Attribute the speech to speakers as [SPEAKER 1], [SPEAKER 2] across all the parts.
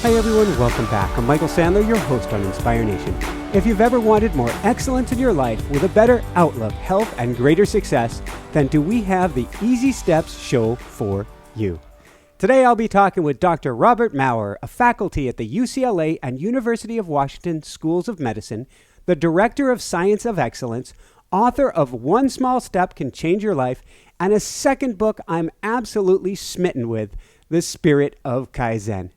[SPEAKER 1] Hi everyone, welcome back. I'm Michael Sandler, your host on Inspire Nation. If you've ever wanted more excellence in your life with a better outlook, health, and greater success, then do we have the Easy Steps show for you. Today I'll be talking with Dr. Robert Maurer, a faculty at the UCLA and University of Washington Schools of Medicine, the Director of Science of Excellence, author of One Small Step Can Change Your Life, and a second book I'm absolutely smitten with, The Spirit of Kaizen.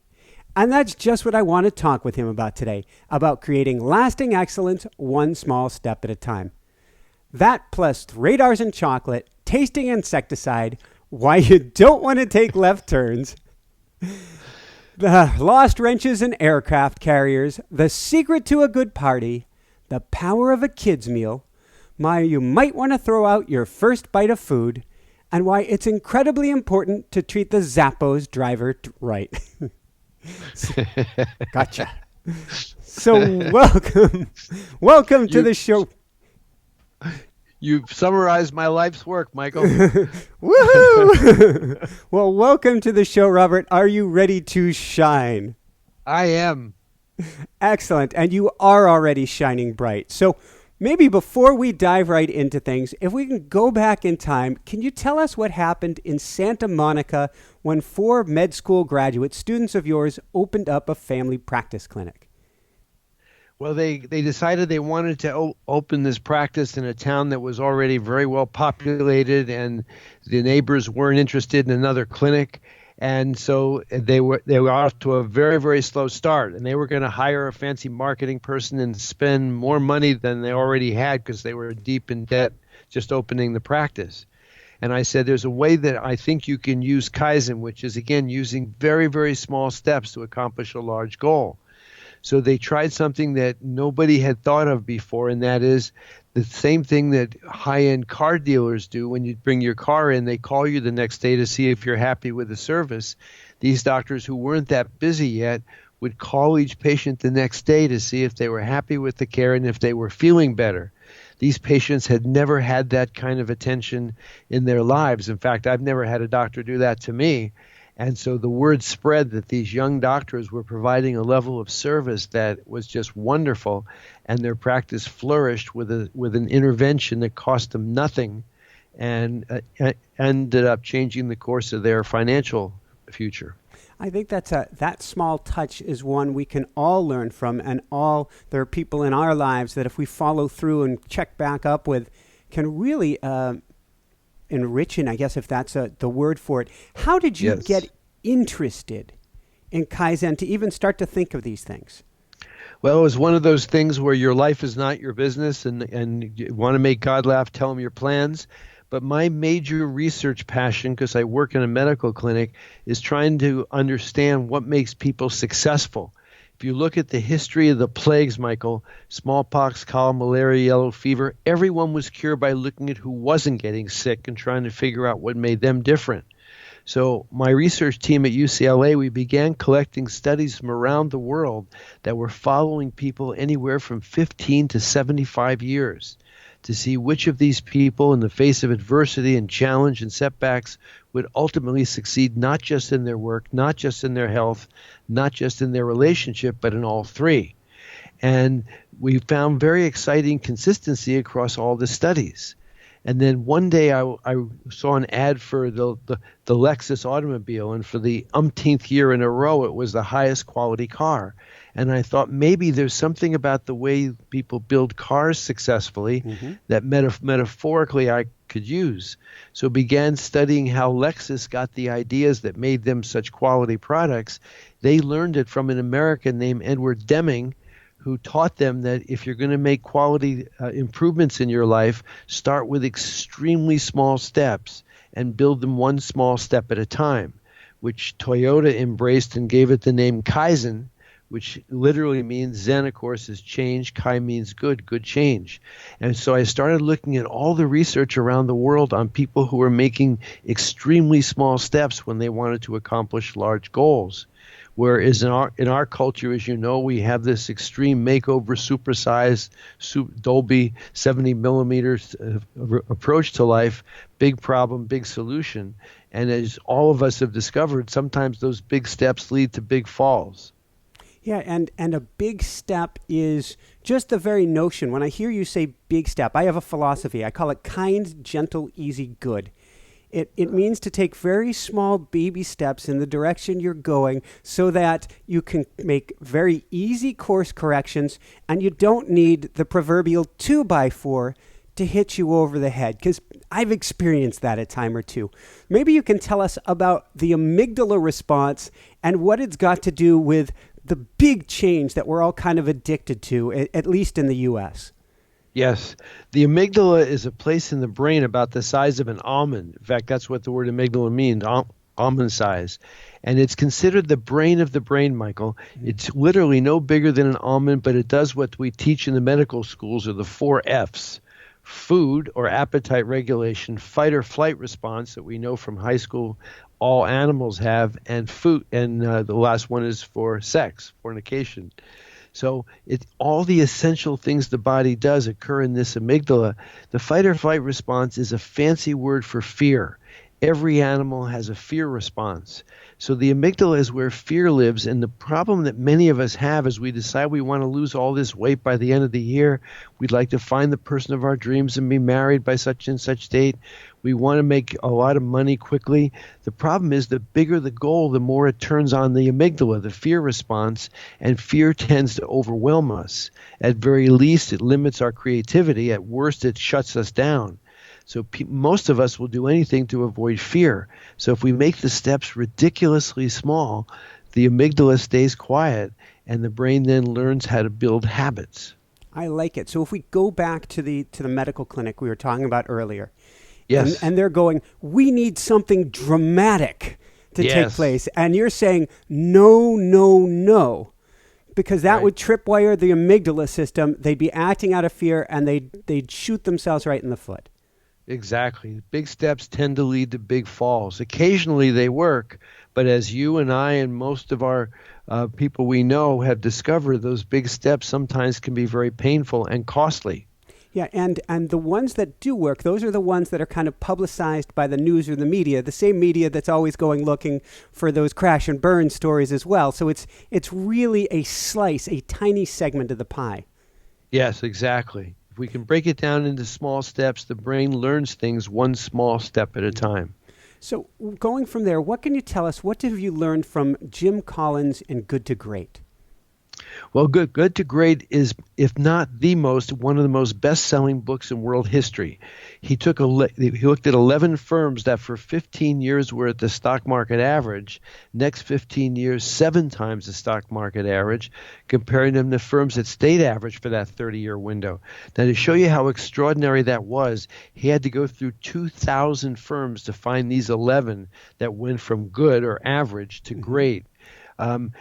[SPEAKER 1] And that's just what I want to talk with him about today, about creating lasting excellence one small step at a time. That plus radars and chocolate, tasting insecticide, why you don't want to take left turns, the lost wrenches in aircraft carriers, the secret to a good party, the power of a kid's meal, why you might want to throw out your first bite of food, and why it's incredibly important to treat the Zappos driver right. Gotcha. So welcome to the show.
[SPEAKER 2] You've summarized my life's work, Michael.
[SPEAKER 1] Woohoo! Well, welcome to the show, Robert. Are you ready to shine?
[SPEAKER 2] I am.
[SPEAKER 1] Excellent. And you are already shining bright. So maybe before we dive right into things, if we can go back in time, can you tell us what happened in Santa Monica when 4 med school graduate students of yours opened up a family practice clinic?
[SPEAKER 2] Well, they decided they wanted to open this practice in a town that was already very well populated, and the neighbors weren't interested in another clinic. And so they were off to a very, very slow start, and they were going to hire a fancy marketing person and spend more money than they already had because they were deep in debt just opening the practice. And I said, there's a way that I think you can use Kaizen, which is, again, using very, very small steps to accomplish a large goal. So they tried something that nobody had thought of before, and that is the same thing that high-end car dealers do. When you bring your car in, they call you the next day to see if you're happy with the service. These doctors who weren't that busy yet would call each patient the next day to see if they were happy with the care and if they were feeling better. These patients had never had that kind of attention in their lives. In fact, I've never had a doctor do that to me. And so the word spread that these young doctors were providing a level of service that was just wonderful, and their practice flourished with an intervention that cost them nothing and ended up changing the course of their financial future.
[SPEAKER 1] I think that small touch is one we can all learn from, and there are people in our lives that if we follow through and check back up with can really enriching, I guess, if that's the word for it. How did you get interested in Kaizen to even start to think of these things?
[SPEAKER 2] Well, it was one of those things where your life is not your business, and you want to make God laugh, tell him your plans. But my major research passion, because I work in a medical clinic, is trying to understand what makes people successful. If you look at the history of the plagues, Michael, smallpox, cholera, malaria, yellow fever, everyone was cured by looking at who wasn't getting sick and trying to figure out what made them different. So my research team at UCLA, we began collecting studies from around the world that were following people anywhere from 15 to 75 years to see which of these people in the face of adversity and challenge and setbacks would ultimately succeed, not just in their work, not just in their health, not just in their relationship, but in all three. And we found very exciting consistency across all the studies. And then one day I saw an ad for the Lexus automobile, and for the umpteenth year in a row, it was the highest quality car. And I thought maybe there's something about the way people build cars successfully that metaphorically I could use. So began studying how Lexus got the ideas that made them such quality products. They learned it from an American named Edward Deming, who taught them that if you're going to make quality improvements in your life, start with extremely small steps and build them one small step at a time, which Toyota embraced and gave it the name Kaizen, which literally means Zen, of course, is change. Kai means good change. And so I started looking at all the research around the world on people who were making extremely small steps when they wanted to accomplish large goals. Whereas in our culture, as you know, we have this extreme makeover, supersized, Dolby 70 millimeters approach to life, big problem, big solution. And as all of us have discovered, sometimes those big steps lead to big falls.
[SPEAKER 1] Yeah, and a big step is just the very notion. When I hear you say big step, I have a philosophy. I call it kind, gentle, easy, good. It means to take very small baby steps in the direction you're going so that you can make very easy course corrections and you don't need the proverbial 2x4 to hit you over the head, because I've experienced that a time or two. Maybe you can tell us about the amygdala response and what it's got to do with the big change that we're all kind of addicted to, at least in the U.S.
[SPEAKER 2] Yes. The amygdala is a place in the brain about the size of an almond. In fact, that's what the word amygdala means, almond size. And it's considered the brain of the brain, Michael. It's literally no bigger than an almond, but it does what we teach in the medical schools, are the 4 Fs. Food or appetite regulation, fight or flight response that we know from high school all animals have, and food, and the last one is for sex, fornication. So all the essential things the body does occur in this amygdala. The fight or flight response is a fancy word for fear. Every animal has a fear response. So the amygdala is where fear lives, and the problem that many of us have is we decide we want to lose all this weight by the end of the year. We'd like to find the person of our dreams and be married by such and such date. We want to make a lot of money quickly. The problem is the bigger the goal, the more it turns on the amygdala, the fear response, and fear tends to overwhelm us. At very least, it limits our creativity. At worst, it shuts us down. So most of us will do anything to avoid fear. So if we make the steps ridiculously small, the amygdala stays quiet, and the brain then learns how to build habits.
[SPEAKER 1] I like it. So if we go back to the medical clinic we were talking about earlier,
[SPEAKER 2] yes,
[SPEAKER 1] and they're going, we need something dramatic to take place, and you're saying no, no, no, because that would tripwire the amygdala system. They'd be acting out of fear, and they'd shoot themselves right in the foot.
[SPEAKER 2] Exactly. Big steps tend to lead to big falls. Occasionally they work, but as you and I and most of our people we know have discovered, those big steps sometimes can be very painful and costly.
[SPEAKER 1] Yeah, and the ones that do work, those are the ones that are kind of publicized by the news or the media, the same media that's always going looking for those crash and burn stories as well. So it's really a slice, a tiny segment of the pie.
[SPEAKER 2] Yes, exactly. If we can break it down into small steps, the brain learns things one small step at a time.
[SPEAKER 1] So going from there, what can you tell us? What have you learned from Jim Collins in Good to Great?
[SPEAKER 2] Well, Good to Great is, if not one of the most best-selling books in world history. He looked at 11 firms that for 15 years were at the stock market average. Next 15 years, 7 times the stock market average, comparing them to firms that stayed average for that 30-year window. Now, to show you how extraordinary that was, he had to go through 2,000 firms to find these 11 that went from good or average to great. And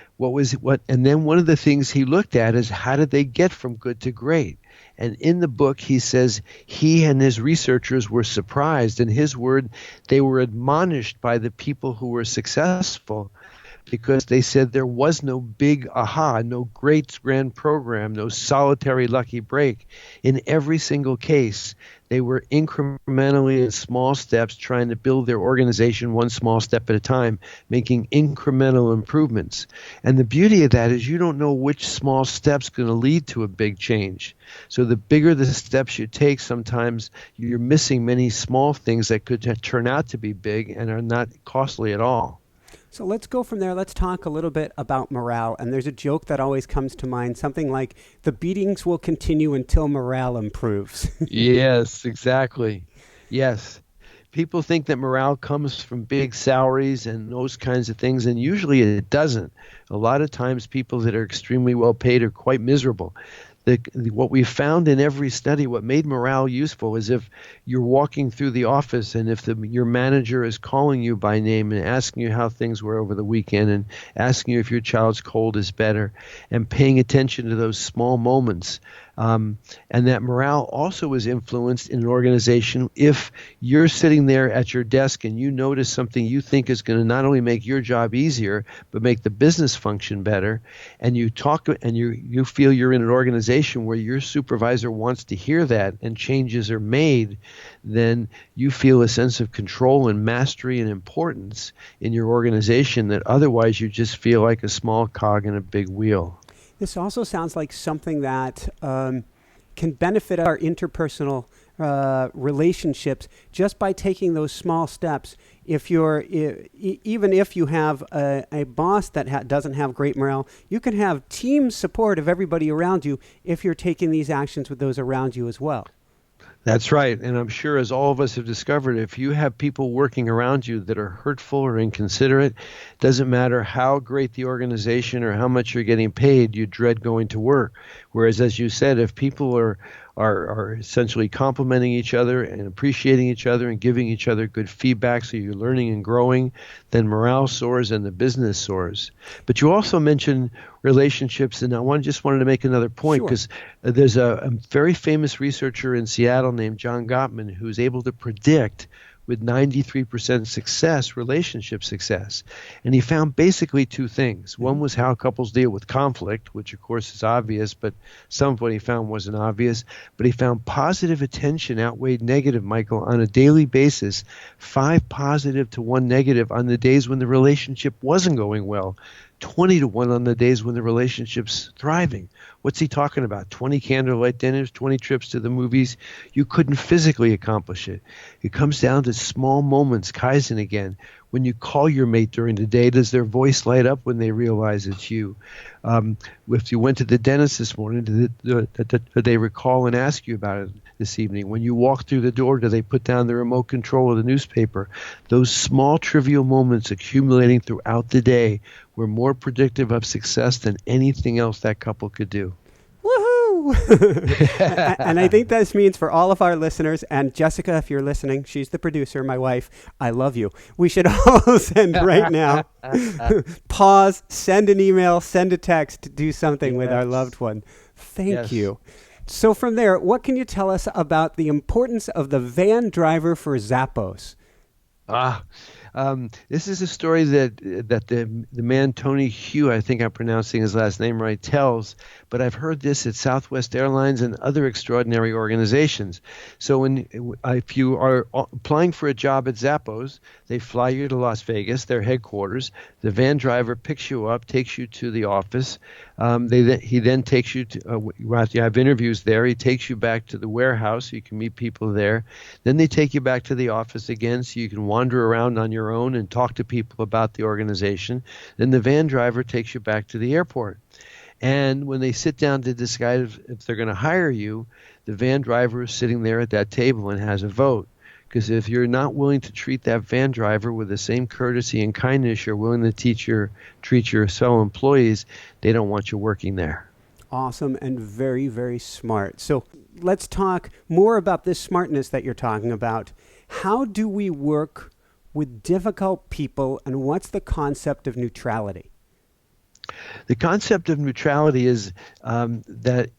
[SPEAKER 2] then one of the things he looked at is how did they get from good to great? And in the book, he says he and his researchers were surprised. In his word, they were admonished by the people who were successful, because they said there was no big aha, no great grand program, no solitary lucky break. In every single case, they were incrementally in small steps trying to build their organization one small step at a time, making incremental improvements. And the beauty of that is you don't know which small step's going to lead to a big change. So the bigger the steps you take, sometimes you're missing many small things that could turn out to be big and are not costly at all.
[SPEAKER 1] So let's go from there. Let's talk a little bit about morale. And there's a joke that always comes to mind, something like, the beatings will continue until morale improves.
[SPEAKER 2] Yes, exactly. Yes. People think that morale comes from big salaries and those kinds of things, and usually it doesn't. A lot of times people that are extremely well paid are quite miserable. What we found in every study, what made morale useful is if you're walking through the office and if your manager is calling you by name and asking you how things were over the weekend and asking you if your child's cold is better, and paying attention to those small moments. And that morale also is influenced in an organization if you're sitting there at your desk and you notice something you think is going to not only make your job easier, but make the business function better, and you talk and you feel you're in an organization where your supervisor wants to hear that and changes are made, then you feel a sense of control and mastery and importance in your organization that otherwise you just feel like a small cog in a big wheel.
[SPEAKER 1] This also sounds like something that can benefit our interpersonal relationships just by taking those small steps. If you're even if you have a boss that doesn't have great morale, you can have team support of everybody around you if you're taking these actions with those around you as well.
[SPEAKER 2] That's right. And I'm sure, as all of us have discovered, if you have people working around you that are hurtful or inconsiderate, it doesn't matter how great the organization or how much you're getting paid, you dread going to work. Whereas, as you said, if people are essentially complimenting each other and appreciating each other and giving each other good feedback so you're learning and growing, then morale soars and the business soars. But you also mentioned relationships, and I just wanted to make another point because there's a very famous researcher in Seattle named John Gottman who's able to predict with 93% success, relationship success. And he found basically two things. One was how couples deal with conflict, which of course is obvious, but some of what he found wasn't obvious. But he found positive attention outweighed negative, Michael, on a daily basis, 5 positive to 1 negative on the days when the relationship wasn't going well. 20 to 1 on the days when the relationship's thriving. What's he talking about? 20 candlelight dinners, 20 trips to the movies. You couldn't physically accomplish it. It comes down to small moments, Kaizen again. When you call your mate during the day, does their voice light up when they realize it's you? If you went to the dentist this morning, do they recall and ask you about it this evening? When you walk through the door, do they put down the remote control of the newspaper? Those small trivial moments accumulating throughout the day were more predictive of success than anything else that couple could do.
[SPEAKER 1] Woohoo! And I think this means for all of our listeners, and Jessica, if you're listening, she's the producer, my wife, I love you. We should all send right now, pause, send an email, send a text, do something with our loved one. Thank you. So from there, what can you tell us about the importance of the van driver for Zappos?
[SPEAKER 2] This is a story that the man Tony Hugh, I think I'm pronouncing his last name right, tells, but I've heard this at Southwest Airlines and other extraordinary organizations. So if you are applying for a job at Zappos, they fly you to Las Vegas, their headquarters. The van driver picks you up, takes you to the office. He then takes you to, after you have interviews there, he takes you back to the warehouse so you can meet people there. Then they take you back to the office again so you can wander around on your own and talk to people about the organization. Then the van driver takes you back to the airport. And when they sit down to decide if they're going to hire you, the van driver is sitting there at that table and has a vote. Because if you're not willing to treat that van driver with the same courtesy and kindness you're willing to treat your fellow employees, they don't want you working there.
[SPEAKER 1] Awesome and very, very smart. So let's talk more about this smartness that you're talking about. How do we work with difficult people, and what's the concept of neutrality?
[SPEAKER 2] The concept of neutrality is that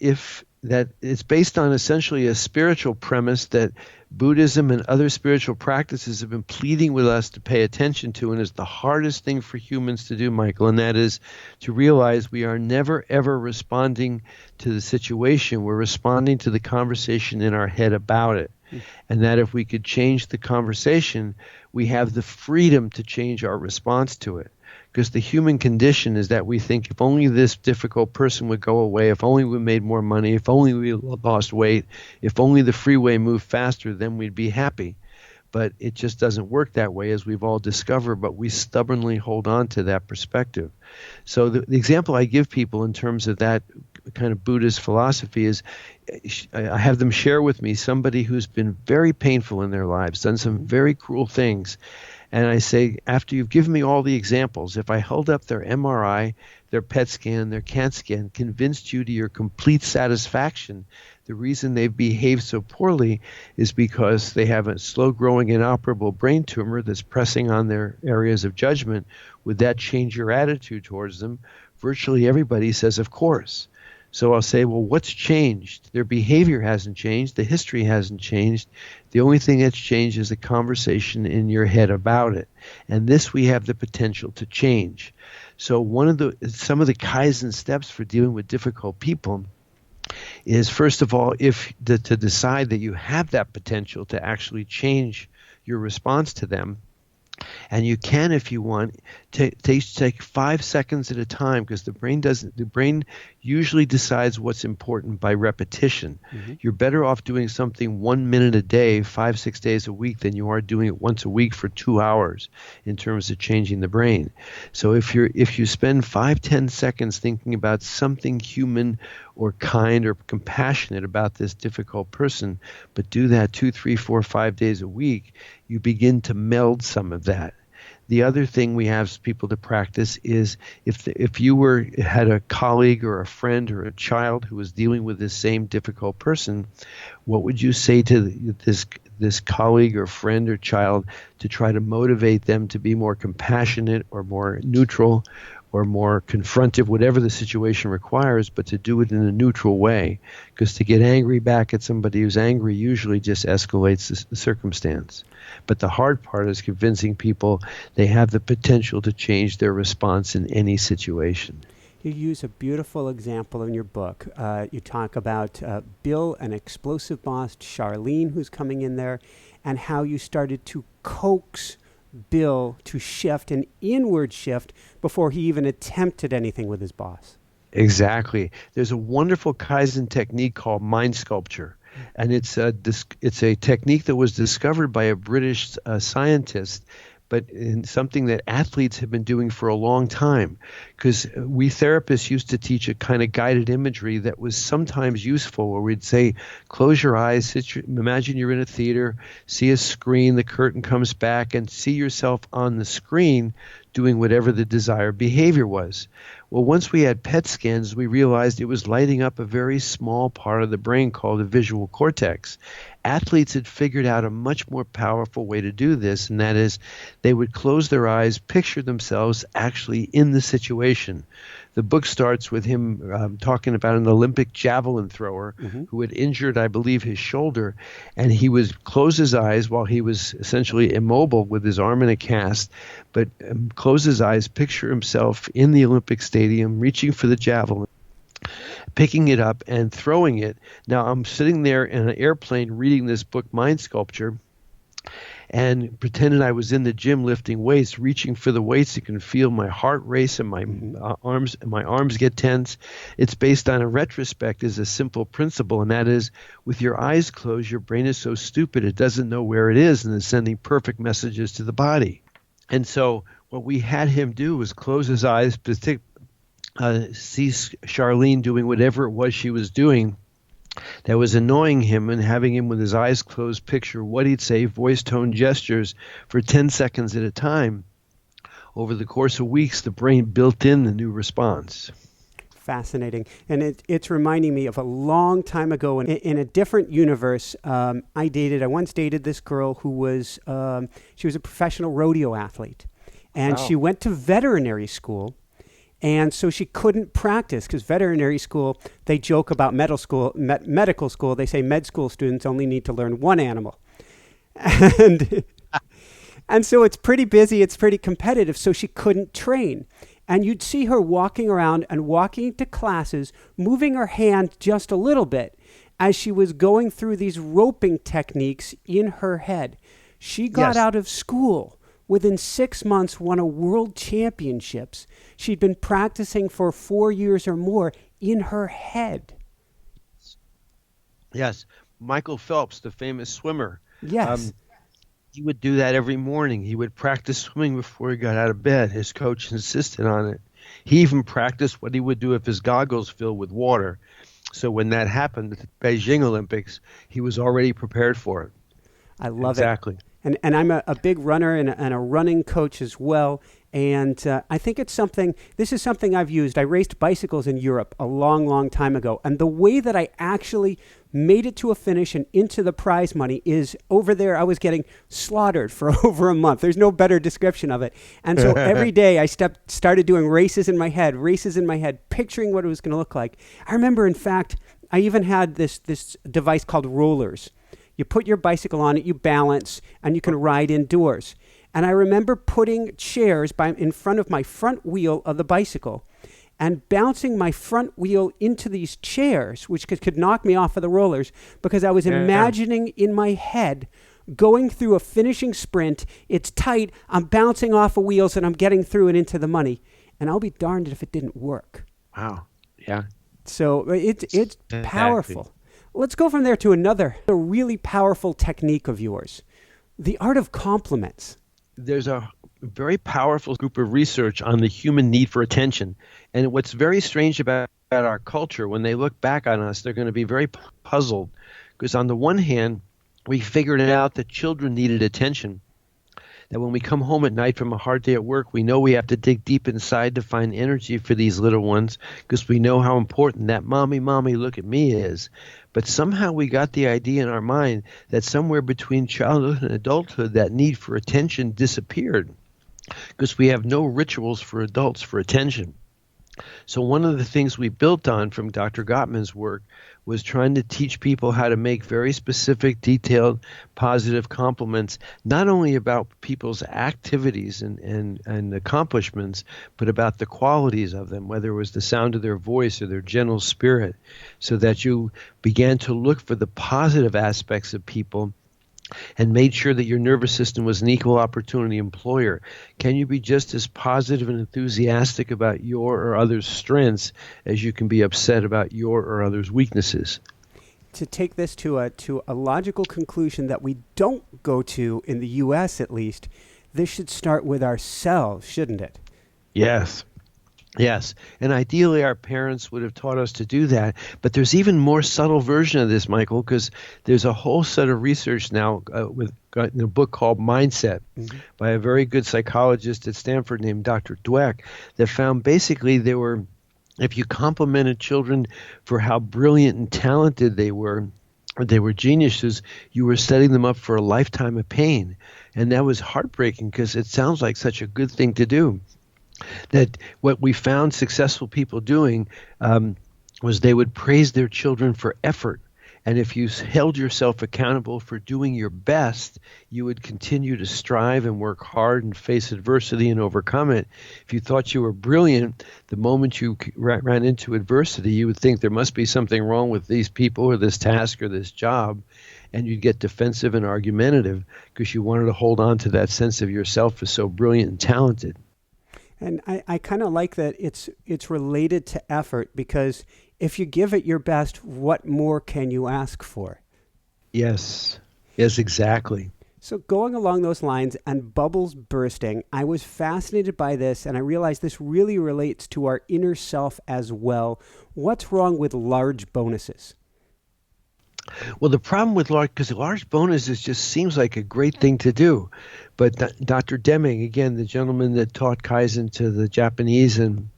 [SPEAKER 2] it's based on essentially a spiritual premise that Buddhism and other spiritual practices have been pleading with us to pay attention to, and is the hardest thing for humans to do, Michael, and that is to realize we are never, ever responding to the situation. We're responding to the conversation in our head about it. And that if we could change the conversation, we have the freedom to change our response to it. Because the human condition is that we think if only this difficult person would go away, if only we made more money, if only we lost weight, if only the freeway moved faster, then we'd be happy. But it just doesn't work that way, as we've all discovered, but we stubbornly hold on to that perspective. So the example I give people in terms of that kind of Buddhist philosophy is I have them share with me somebody who's been very painful in their lives, done some very cruel things. And I say, after you've given me all the examples, if I held up their MRI, their PET scan, their CAT scan, convinced you to your complete satisfaction, the reason they've behaved so poorly is because they have a slow-growing inoperable brain tumor that's pressing on their areas of judgment. Would that change your attitude towards them? Virtually everybody says, of course. So I'll say, well, what's changed? Their behavior hasn't changed. The history hasn't changed. The only thing that's changed is the conversation in your head about it. And this we have the potential to change. So some of the Kaizen steps for dealing with difficult people is, first of all, to decide that you have that potential to actually change your response to them. And you can, if you want, take 5 seconds at a time, because the brain usually decides what's important by repetition. Mm-hmm. You're better off doing something 1 minute a day, 5-6 days a week, than you are doing it once a week for 2 hours in terms of changing the brain. So if you spend 5-10 seconds thinking about something human or kind or compassionate about this difficult person, but do that 2, 3, 4, 5 days a week, you begin to meld some of that. The other thing we have people to practice is if you had a colleague or a friend or a child who was dealing with this same difficult person, what would you say to this colleague or friend or child to try to motivate them to be more compassionate or more neutral or more confrontive, whatever the situation requires, but to do it in a neutral way? Because to get angry back at somebody who's angry usually just escalates the circumstance. But the hard part is convincing people they have the potential to change their response in any situation.
[SPEAKER 1] You use a beautiful example in your book. You talk about Bill, an explosive boss, Charlene, who's coming in there, and how you started to coax Bill to shift, an inward shift, before he even attempted anything with his boss.
[SPEAKER 2] Exactly. There's a wonderful Kaizen technique called mind sculpture. And it's a technique that was discovered by a British scientist, but in something that athletes have been doing for a long time. Because we therapists used to teach a kind of guided imagery that was sometimes useful, where we'd say, close your eyes, imagine you're in a theater, see a screen, the curtain comes back, and see yourself on the screen doing whatever the desired behavior was. Well, once we had PET scans, we realized it was lighting up a very small part of the brain called the visual cortex. Athletes had figured out a much more powerful way to do this, and that is they would close their eyes, picture themselves actually in the situation. The book starts with him talking about an Olympic javelin thrower who had injured, I believe, his shoulder, and he would close his eyes while he was essentially immobile with his arm in a cast, but close his eyes, picture himself in the Olympic Stadium, reaching for the javelin, picking it up and throwing it. Now, I'm sitting there in an airplane reading this book, Mind Sculpture, and pretending I was in the gym lifting weights, reaching for the weights. You can feel my heart race and my arms get tense. It's based on a retrospect as a simple principle, and that is, with your eyes closed, your brain is so stupid it doesn't know where it is, and is sending perfect messages to the body. And so what we had him do was close his eyes, see Charlene doing whatever it was she was doing that was annoying him, and having him with his eyes closed picture what he'd say, voice, tone, gestures, for 10 seconds at a time. Over the course of weeks, the brain built in the new response.
[SPEAKER 1] Fascinating. And it's reminding me of a long time ago in a different universe. I once dated this girl who was, she was a professional rodeo athlete. And She went to veterinary school. And so she couldn't practice, because veterinary school, they joke about medical school. They say med school students only need to learn one animal. And so it's pretty busy. It's pretty competitive. So she couldn't train. And you'd see her walking around and walking to classes, moving her hand just a little bit as she was going through these roping techniques in her head. She got out of school. Within 6 months, won a world championships. She'd been practicing for 4 years or more in her head.
[SPEAKER 2] Yes. Michael Phelps, the famous swimmer.
[SPEAKER 1] Yes.
[SPEAKER 2] He would do that every morning. He would practice swimming before he got out of bed. His coach insisted on it. He even practiced what he would do if his goggles filled with water. So when that happened at the Beijing Olympics, he was already prepared for it.
[SPEAKER 1] I love it.
[SPEAKER 2] Exactly.
[SPEAKER 1] And I'm a big runner and a running coach as well. And I think this is something I've used. I raced bicycles in Europe a long, long time ago. And the way that I actually made it to a finish and into the prize money is over there. I was getting slaughtered for over a month. There's no better description of it. And so every day I started doing races in my head, picturing what it was going to look like. I remember, in fact, I even had this device called rollers. You put your bicycle on it, you balance, and you can ride indoors. And I remember putting chairs in front of my front wheel of the bicycle and bouncing my front wheel into these chairs, which could knock me off of the rollers, because I was imagining in my head going through a finishing sprint. It's tight. I'm bouncing off of wheels and I'm getting through and into the money. And I'll be darned if it didn't work.
[SPEAKER 2] Wow. Yeah.
[SPEAKER 1] So it's powerful. Let's go from there to a really powerful technique of yours, the art of compliments.
[SPEAKER 2] There's a very powerful group of research on the human need for attention. And what's very strange about our culture, when they look back on us, they're going to be very puzzled. Because on the one hand, we figured out that children needed attention. That when we come home at night from a hard day at work, we know we have to dig deep inside to find energy for these little ones, because we know how important that mommy, look at me is. But somehow we got the idea in our mind that somewhere between childhood and adulthood, that need for attention disappeared, because we have no rituals for adults for attention. So one of the things we built on from Dr. Gottman's work was trying to teach people how to make very specific, detailed, positive compliments, not only about people's activities and accomplishments, but about the qualities of them, whether it was the sound of their voice or their gentle spirit, so that you began to look for the positive aspects of people and made sure that your nervous system was an equal opportunity employer. Can you be just as positive and enthusiastic about your or others' strengths as you can be upset about your or others' weaknesses?
[SPEAKER 1] To take this to a logical conclusion that we don't go to in the U.S. at least, this should start with ourselves, shouldn't it?
[SPEAKER 2] Yes. Yes, and ideally our parents would have taught us to do that. But there's even more subtle version of this, Michael, because there's a whole set of research now in a book called Mindset by a very good psychologist at Stanford named Dr. Dweck, that found basically if you complimented children for how brilliant and talented they were geniuses, you were setting them up for a lifetime of pain. And that was heartbreaking, because it sounds like such a good thing to do. That what we found successful people doing was they would praise their children for effort. And if you held yourself accountable for doing your best, you would continue to strive and work hard and face adversity and overcome it. If you thought you were brilliant, the moment you ran into adversity, you would think there must be something wrong with these people or this task or this job. And you'd get defensive and argumentative because you wanted to hold on to that sense of yourself as so brilliant and talented.
[SPEAKER 1] And I kind of like that it's related to effort, because if you give it your best, what more can you ask for?
[SPEAKER 2] Yes, exactly.
[SPEAKER 1] So going along those lines and bubbles bursting, I was fascinated by this, and I realized this really relates to our inner self as well. What's wrong with large bonuses?
[SPEAKER 2] Well, the problem with large bonuses just seems like a great thing to do. But Dr. Deming, again, the gentleman that taught Kaizen to the Japanese and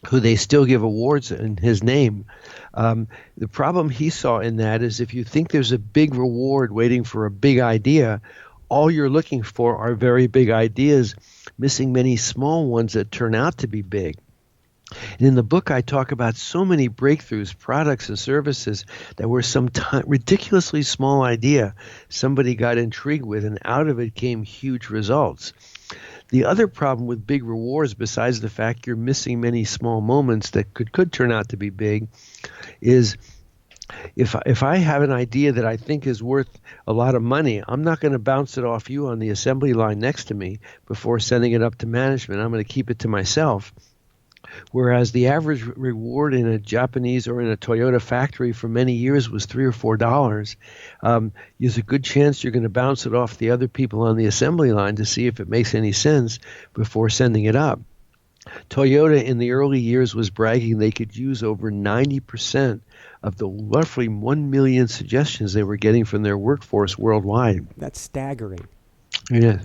[SPEAKER 2] who they still give awards in his name, the problem he saw in that is if you think there's a big reward waiting for a big idea, all you're looking for are very big ideas, missing many small ones that turn out to be big. And in the book, I talk about so many breakthroughs, products and services that were some ridiculously small idea somebody got intrigued with, and out of it came huge results. The other problem with big rewards, besides the fact you're missing many small moments that could turn out to be big, is if I have an idea that I think is worth a lot of money, I'm not going to bounce it off you on the assembly line next to me before sending it up to management. I'm going to keep it to myself. Whereas the average reward in a Japanese or in a Toyota factory for many years was $3 or $4, there's a good chance you're going to bounce it off the other people on the assembly line to see if it makes any sense before sending it up. Toyota in the early years was bragging they could use over 90% of the roughly 1 million suggestions they were getting from their workforce worldwide.
[SPEAKER 1] That's staggering.
[SPEAKER 2] Yeah.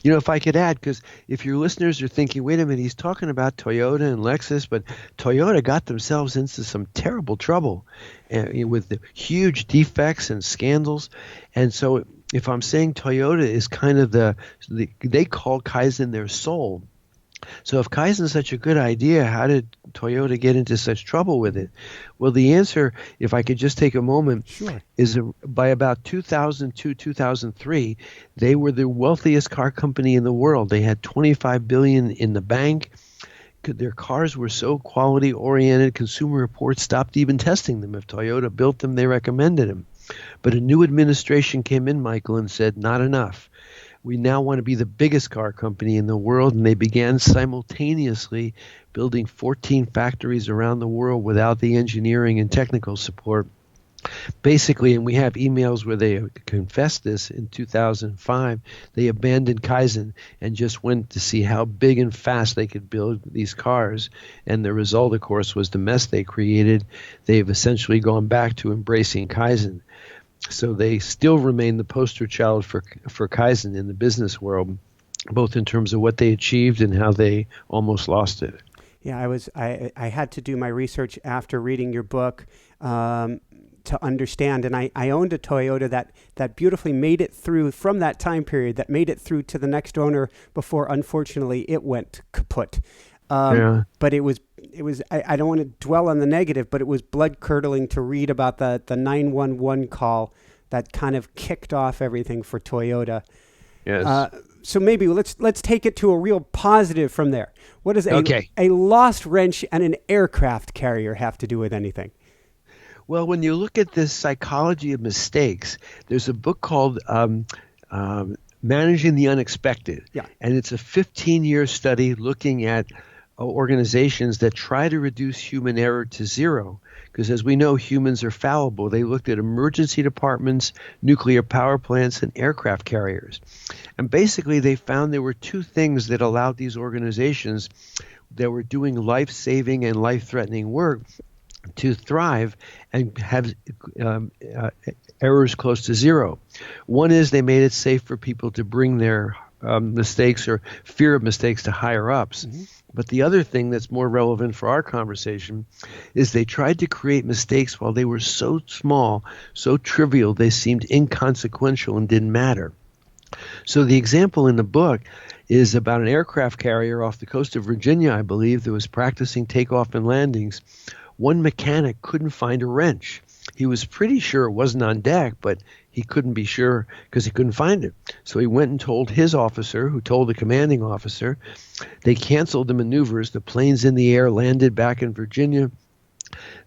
[SPEAKER 2] If I could add, because if your listeners are thinking, wait a minute, he's talking about Toyota and Lexus, but Toyota got themselves into some terrible trouble with the huge defects and scandals. And so if I'm saying Toyota is kind of they call Kaizen their soul. So if Kaizen is such a good idea, how did Toyota get into such trouble with it? Well, the answer, if I could just take a moment,
[SPEAKER 1] Sure.
[SPEAKER 2] is by about 2002, 2003, they were the wealthiest car company in the world. They had 25 billion in the bank. Their cars were so quality oriented, Consumer Reports stopped even testing them. If Toyota built them, they recommended them. But a new administration came in, Michael, and said, not enough. We now want to be the biggest car company in the world, and they began simultaneously building 14 factories around the world without the engineering and technical support. Basically, and we have emails where they confessed this in 2005, they abandoned Kaizen and just went to see how big and fast they could build these cars. And the result, of course, was the mess they created. They've essentially gone back to embracing Kaizen. So they still remain the poster child for Kaizen in the business world, both in terms of what they achieved and how they almost lost it.
[SPEAKER 1] Yeah, I had to do my research after reading your book to understand, and I owned a Toyota that beautifully made it through from that time period, that made it through to the next owner before, unfortunately, it went kaput. But it was I don't want to dwell on the negative, but it was blood curdling to read about the 911 call that kind of kicked off everything for Toyota.
[SPEAKER 2] Yes.
[SPEAKER 1] So maybe let's take it to a real positive from there. What does a lost wrench and an aircraft carrier have to do with anything?
[SPEAKER 2] Well, when you look at the psychology of mistakes, there's a book called Managing the Unexpected.
[SPEAKER 1] Yeah.
[SPEAKER 2] And it's a 15-year study looking at organizations that try to reduce human error to zero. Because as we know, humans are fallible. They looked at emergency departments, nuclear power plants, and aircraft carriers. And basically, they found there were two things that allowed these organizations that were doing life-saving and life-threatening work to thrive and have errors close to zero. One is they made it safe for people to bring their mistakes or fear of mistakes to higher ups. Mm-hmm. But the other thing that's more relevant for our conversation is they tried to create mistakes while they were so small, so trivial, they seemed inconsequential and didn't matter. So the example in the book is about an aircraft carrier off the coast of Virginia, I believe, that was practicing takeoff and landings. One mechanic couldn't find a wrench. He was pretty sure it wasn't on deck, but he couldn't be sure because he couldn't find it. So he went and told his officer, who told the commanding officer. They canceled the maneuvers. The plane's in the air, landed back in Virginia.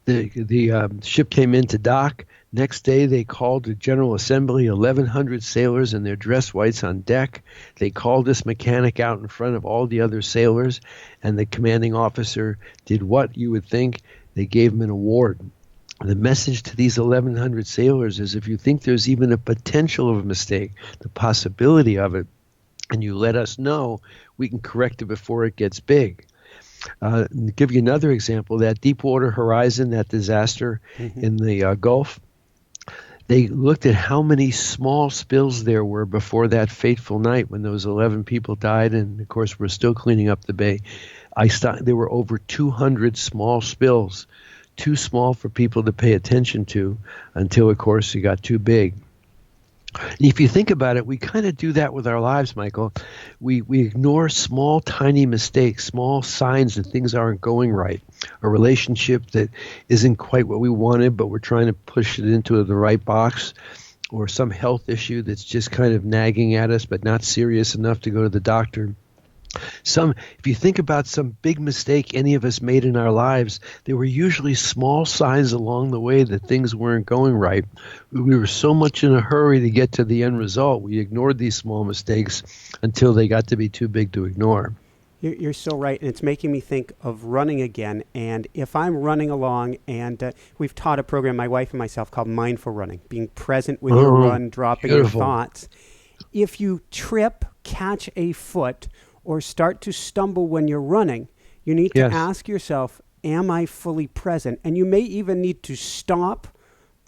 [SPEAKER 2] The ship came into dock. Next day, they called the General Assembly, 1,100 sailors in their dress whites on deck. They called this mechanic out in front of all the other sailors, and the commanding officer did what you would think. They gave him an award. The message to these 1,100 sailors is if you think there's even a potential of a mistake, the possibility of it, and you let us know, we can correct it before it gets big. To give you another example, that Deepwater Horizon, that disaster in the Gulf, they looked at how many small spills there were before that fateful night when those 11 people died, and of course we're still cleaning up the bay. There were over 200 small spills, too small for people to pay attention to until, of course, it got too big. And if you think about it, we kind of do that with our lives, Michael. We ignore small, tiny mistakes, small signs that things aren't going right. A relationship that isn't quite what we wanted, but we're trying to push it into the right box. Or some health issue that's just kind of nagging at us, but not serious enough to go to the doctor. If you think about some big mistake any of us made in our lives, there were usually small signs along the way that things weren't going right. We were so much in a hurry to get to the end result, we ignored these small mistakes until they got to be too big to ignore.
[SPEAKER 1] You're so right, and it's making me think of running again. And if I'm running along, and we've taught a program, my wife and myself, called Mindful Running, being present with your run, dropping
[SPEAKER 2] beautiful.
[SPEAKER 1] Your thoughts. If you trip, catch a foot, or start to stumble when you're running, you need to ask yourself, am I fully present? And you may even need to stop,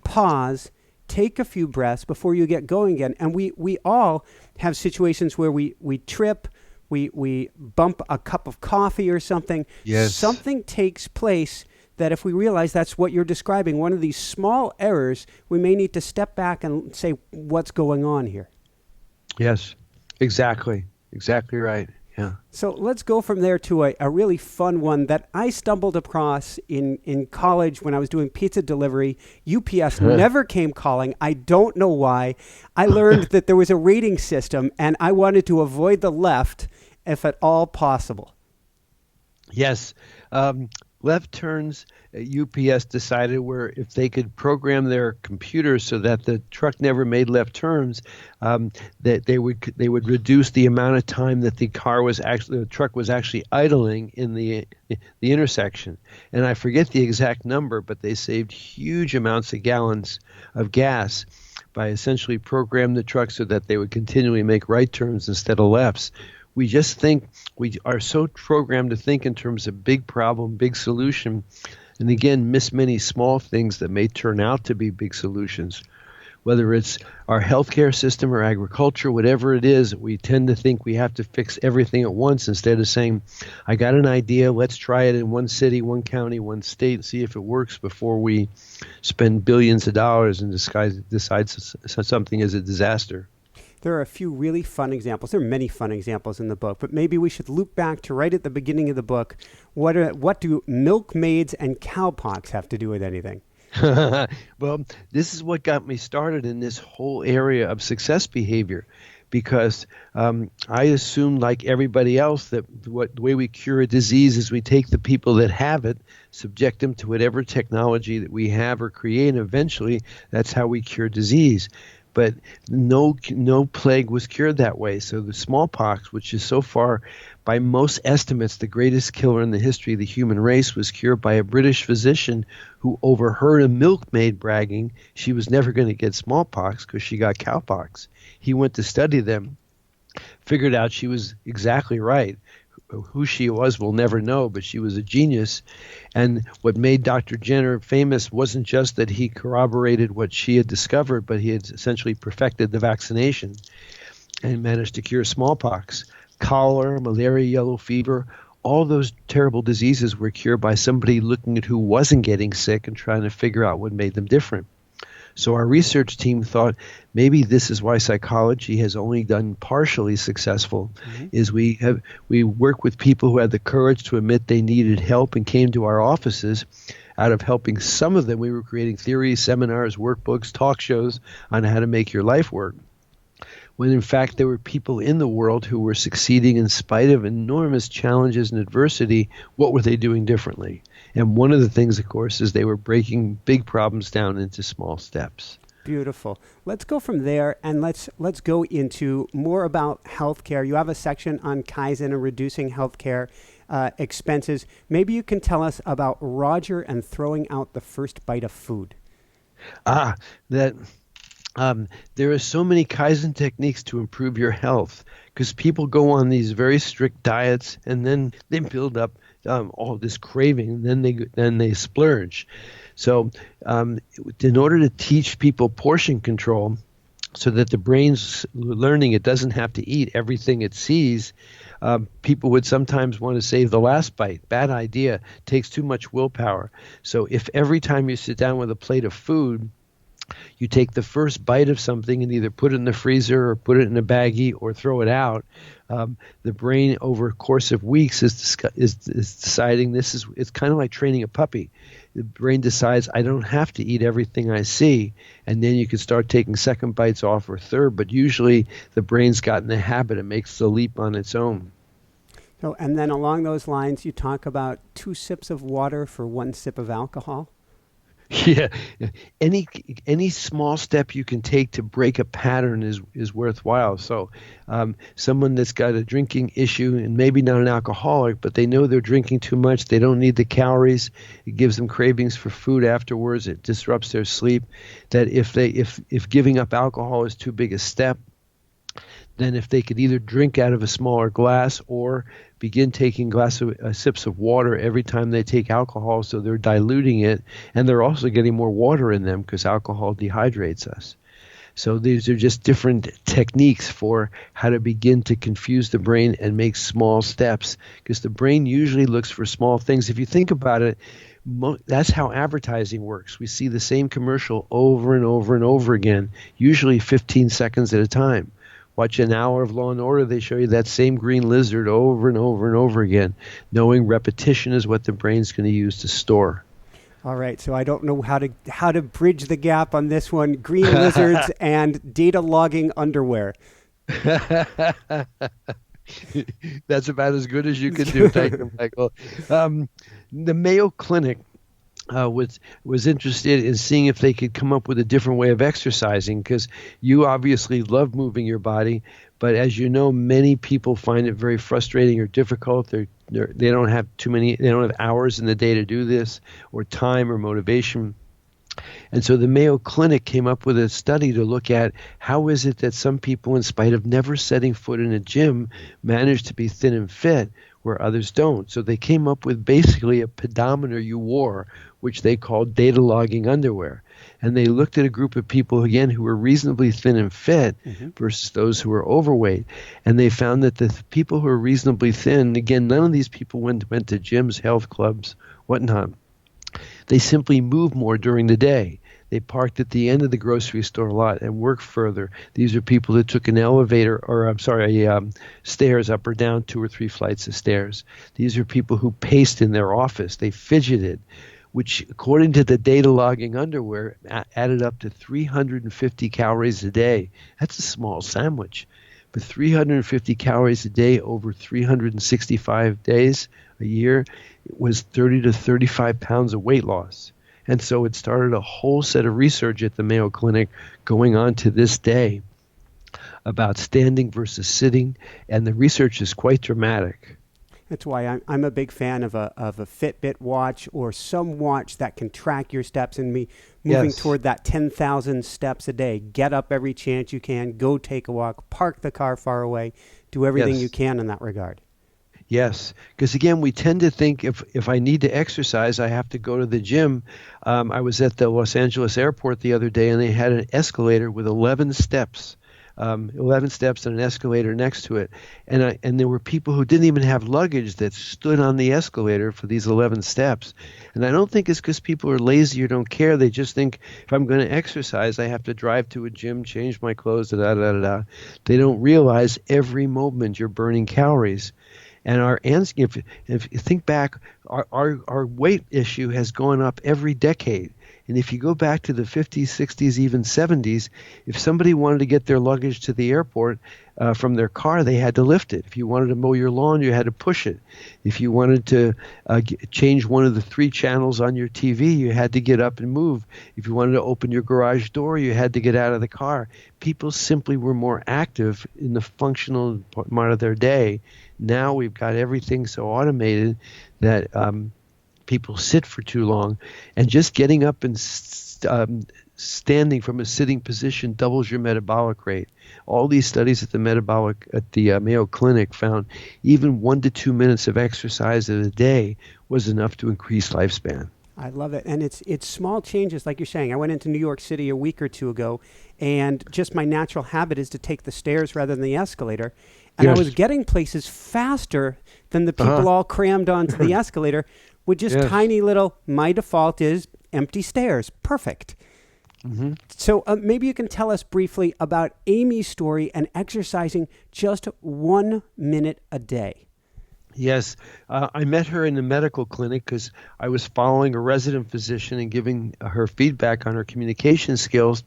[SPEAKER 1] pause, take a few breaths before you get going again. And we all have situations where we trip, we bump a cup of coffee or something.
[SPEAKER 2] Yes.
[SPEAKER 1] Something takes place that if we realize that's what you're describing, one of these small errors, we may need to step back and say, what's going on here?
[SPEAKER 2] Yes, exactly. Exactly right. Yeah.
[SPEAKER 1] So let's go from there to a really fun one that I stumbled across in college when I was doing pizza delivery. UPS never came calling. I don't know why. I learned that there was a rating system, and I wanted to avoid the left if at all possible.
[SPEAKER 2] Yes. Left turns, UPS decided where if they could program their computer so that the truck never made left turns, that they would reduce the amount of time that the truck was actually idling in the intersection. And I forget the exact number, but they saved huge amounts of gallons of gas by essentially programming the truck so that they would continually make right turns instead of lefts. We just think we are so programmed to think in terms of big problem, big solution, and again, miss many small things that may turn out to be big solutions. Whether it's our healthcare system or agriculture, whatever it is, we tend to think we have to fix everything at once instead of saying, I got an idea, let's try it in one city, one county, one state, and see if it works before we spend billions of dollars and decide something is a disaster.
[SPEAKER 1] There are a few really fun examples. There are many fun examples in the book, but maybe we should loop back to right at the beginning of the book. What do milkmaids and cowpox have to do with anything?
[SPEAKER 2] Well, this is what got me started in this whole area of success behavior, because I assumed, like everybody else, that the way we cure a disease is we take the people that have it, subject them to whatever technology that we have or create, and eventually that's how we cure disease. But no plague was cured that way. So the smallpox, which is so far, by most estimates, the greatest killer in the history of the human race, was cured by a British physician who overheard a milkmaid bragging she was never going to get smallpox because she got cowpox. He went to study them, figured out she was exactly right. Who she was, we'll never know, but she was a genius. And what made Dr. Jenner famous wasn't just that he corroborated what she had discovered, but he had essentially perfected the vaccination and managed to cure smallpox. Cholera, malaria, yellow fever, all those terrible diseases were cured by somebody looking at who wasn't getting sick and trying to figure out what made them different. So our research team thought maybe this is why psychology has only done partially successful, is we work with people who had the courage to admit they needed help and came to our offices. Out of helping some of them, we were creating theories, seminars, workbooks, talk shows on how to make your life work. When in fact there were people in the world who were succeeding in spite of enormous challenges and adversity. What were they doing differently? And one of the things, of course, is they were breaking big problems down into small steps.
[SPEAKER 1] Beautiful. Let's go from there and let's go into more about healthcare. You have a section on Kaizen and reducing healthcare expenses. Maybe you can tell us about Roger and throwing out the first bite of food.
[SPEAKER 2] There are so many Kaizen techniques to improve your health because people go on these very strict diets and then they build up all this craving, and then they splurge. So in order to teach people portion control so that the brain's learning it doesn't have to eat everything it sees, people would sometimes want to save the last bite. Bad idea. Takes too much willpower. So if every time you sit down with a plate of food, you take the first bite of something and either put it in the freezer or put it in a baggie or throw it out, the brain over a course of weeks is deciding it's kind of like training a puppy. The brain decides I don't have to eat everything I see, and then you can start taking second bites off or third, but usually the brain's gotten the habit, it makes the leap on its own.
[SPEAKER 1] So, and then along those lines, you talk about 2 sips of water for 1 sip of alcohol.
[SPEAKER 2] Yeah, any small step you can take to break a pattern is worthwhile. So someone that's got a drinking issue and maybe not an alcoholic, but they know they're drinking too much, they don't need the calories, it gives them cravings for food afterwards, it disrupts their sleep, that if giving up alcohol is too big a step, then if they could either drink out of a smaller glass or begin taking sips of water every time they take alcohol, so they're diluting it, and they're also getting more water in them because alcohol dehydrates us. So these are just different techniques for how to begin to confuse the brain and make small steps, because the brain usually looks for small things. If you think about it, that's how advertising works. We see the same commercial over and over and over again, usually 15 seconds at a time. Watch an hour of Law and Order, they show you that same green lizard over and over and over again, knowing repetition is what the brain's going to use to store.
[SPEAKER 1] All right, so I don't know how to bridge the gap on this one. Green lizards and data logging underwear.
[SPEAKER 2] That's about as good as you can do. Thank you, Michael. The Mayo Clinic was interested in seeing if they could come up with a different way of exercising, because you obviously love moving your body, but as you know, many people find it very frustrating or difficult. They don't have hours in the day to do this, or time or motivation. And so the Mayo Clinic came up with a study to look at how is it that some people, in spite of never setting foot in a gym, manage to be thin and fit where others don't. So they came up with basically a pedometer you wore, which they called data logging underwear. And they looked at a group of people, again, who were reasonably thin and fit versus those who were overweight. And they found that the people who were reasonably thin, again, none of these people went to gyms, health clubs, whatnot. They simply moved more during the day. They parked at the end of the grocery store lot and worked further. These are people that took an stairs up or down 2 or 3 flights of stairs. These are people who paced in their office. They fidgeted, which, according to the data logging underwear, added up to 350 calories a day. That's a small sandwich. But 350 calories a day over 365 days a year was 30 to 35 pounds of weight loss. And so it started a whole set of research at the Mayo Clinic going on to this day about standing versus sitting, and the research is quite dramatic.
[SPEAKER 1] That's why I'm a big fan of a Fitbit watch, or some watch that can track your steps, and me moving toward that 10,000 steps a day. Get up every chance you can, go take a walk, park the car far away, do everything you can in that regard.
[SPEAKER 2] Yes, because again, we tend to think if I need to exercise, I have to go to the gym. I was at the Los Angeles airport the other day, and they had an escalator with 11 steps. 11 steps and an escalator next to it. And there were people who didn't even have luggage that stood on the escalator for these 11 steps. And I don't think it's because people are lazy or don't care. They just think, if I'm going to exercise, I have to drive to a gym, change my clothes, da-da-da-da-da. They don't realize every moment you're burning calories. And if you think back, our weight issue has gone up every decade. And if you go back to the 50s, 60s, even 70s, if somebody wanted to get their luggage to the airport from their car, they had to lift it. If you wanted to mow your lawn, you had to push it. If you wanted to change one of the 3 channels on your TV, you had to get up and move. If you wanted to open your garage door, you had to get out of the car. People simply were more active in the functional part of their day. Now we've got everything so automated that people sit for too long, and just getting up and standing from a sitting position doubles your metabolic rate. All these studies at the Mayo Clinic found even 1 to 2 minutes of exercise a day was enough to increase lifespan.
[SPEAKER 1] I love it. And it's small changes, like you're saying. I went into New York City a week or two ago, and just my natural habit is to take the stairs rather than the escalator. And I was getting places faster than the people all crammed onto the escalator with just tiny little, my default is empty stairs. Perfect. Mm-hmm. So maybe you can tell us briefly about Amy's story and exercising just 1 minute a day.
[SPEAKER 2] Yes, I met her in the medical clinic because I was following a resident physician and giving her feedback on her communication skills.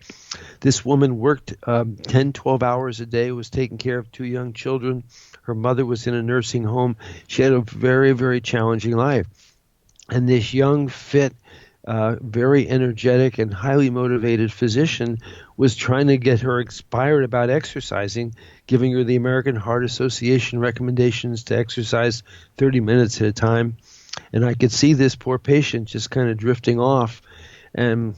[SPEAKER 2] This woman worked 10, 12 hours a day, was taking care of 2 young children. Her mother was in a nursing home. She had a very, very challenging life. And this young, fit, very energetic and highly motivated physician was trying to get her inspired about exercising, giving her the American Heart Association recommendations to exercise 30 minutes at a time. And I could see this poor patient just kind of drifting off. And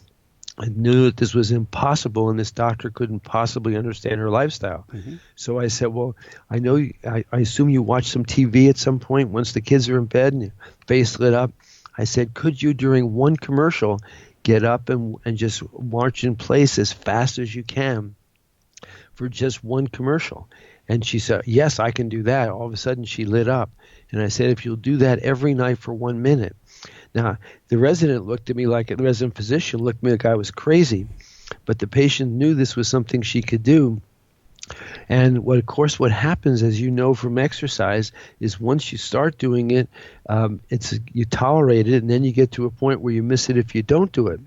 [SPEAKER 2] I knew that this was impossible and this doctor couldn't possibly understand her lifestyle. Mm-hmm. So I said, well, I know, I assume you watch some TV at some point once the kids are in bed and your face lit up. I said, could you during one commercial get up and just march in place as fast as you can for just one commercial? And she said, yes, I can do that. All of a sudden she lit up. And I said, if you'll do that every night for 1 minute. Now, the resident looked at me like, the resident physician looked at me like I was crazy, but the patient knew this was something she could do. And what happens, as you know from exercise, is once you start doing it, you tolerate it, and then you get to a point where you miss it if you don't do it.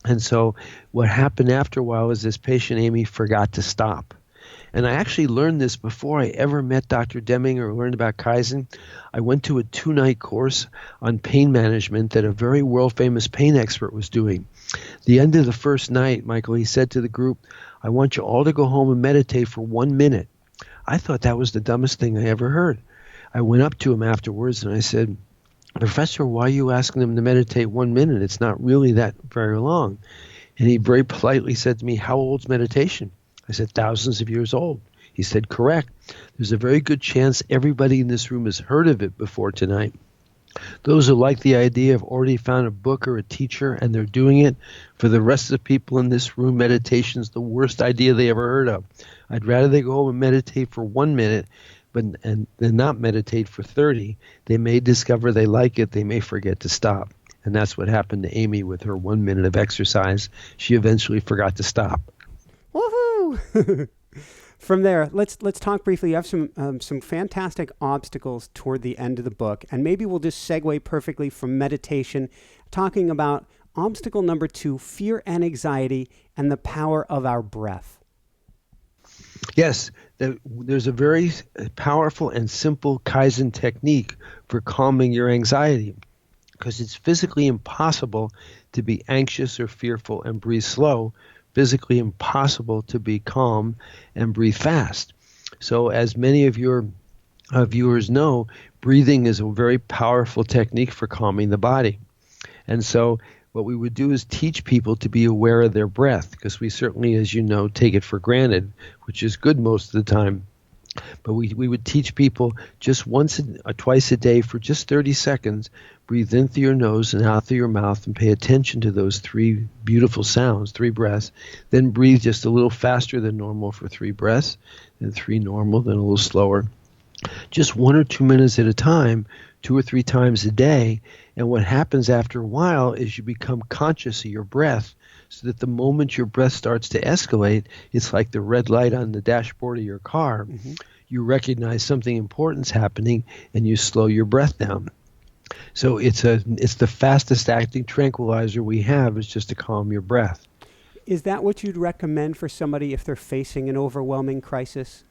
[SPEAKER 2] And so what happened after a while is this patient, Amy, forgot to stop. And I actually learned this before I ever met Dr. Deming or learned about Kaizen. I went to a 2-night course on pain management that a very world-famous pain expert was doing. The end of the first night, Michael, he said to the group, I want you all to go home and meditate for 1 minute. I thought that was the dumbest thing I ever heard. I went up to him afterwards and I said, Professor, why are you asking them to meditate 1 minute? It's not really that very long. And he very politely said to me, how old's meditation? I said, thousands of years old. He said, correct. There's a very good chance everybody in this room has heard of it before tonight. Those who like the idea have already found a book or a teacher, and they're doing it. For the rest of the people in this room, meditation is the worst idea they ever heard of. I'd rather they go home and meditate for 1 minute than not meditate for 30. They may discover they like it. They may forget to stop. And that's what happened to Amy with her 1 minute of exercise. She eventually forgot to stop.
[SPEAKER 1] Woohoo! From there, let's talk briefly. You have some fantastic obstacles toward the end of the book, and maybe we'll just segue perfectly from meditation, talking about obstacle number 2, fear and anxiety, and the power of our breath.
[SPEAKER 2] Yes, there's a very powerful and simple Kaizen technique for calming your anxiety, because it's physically impossible to be anxious or fearful and breathe slow. Physically impossible to be calm and breathe fast. So as many of your viewers know, breathing is a very powerful technique for calming the body. And so what we would do is teach people to be aware of their breath, because we certainly, as you know, take it for granted, which is good most of the time. But we would teach people just once or twice a day for just 30 seconds, breathe in through your nose and out through your mouth and pay attention to those 3 beautiful sounds, 3 breaths. Then breathe just a little faster than normal for 3 breaths, then 3 normal, then a little slower. Just 1 or 2 minutes at a time, 2 or 3 times a day. And what happens after a while is you become conscious of your breath, so that the moment your breath starts to escalate, it's like the red light on the dashboard of your car. Mm-hmm. You recognize something important's happening and you slow your breath down. So it's the fastest acting tranquilizer we have, is just to calm your breath.
[SPEAKER 1] Is that what you'd recommend for somebody if they're facing an overwhelming crisis?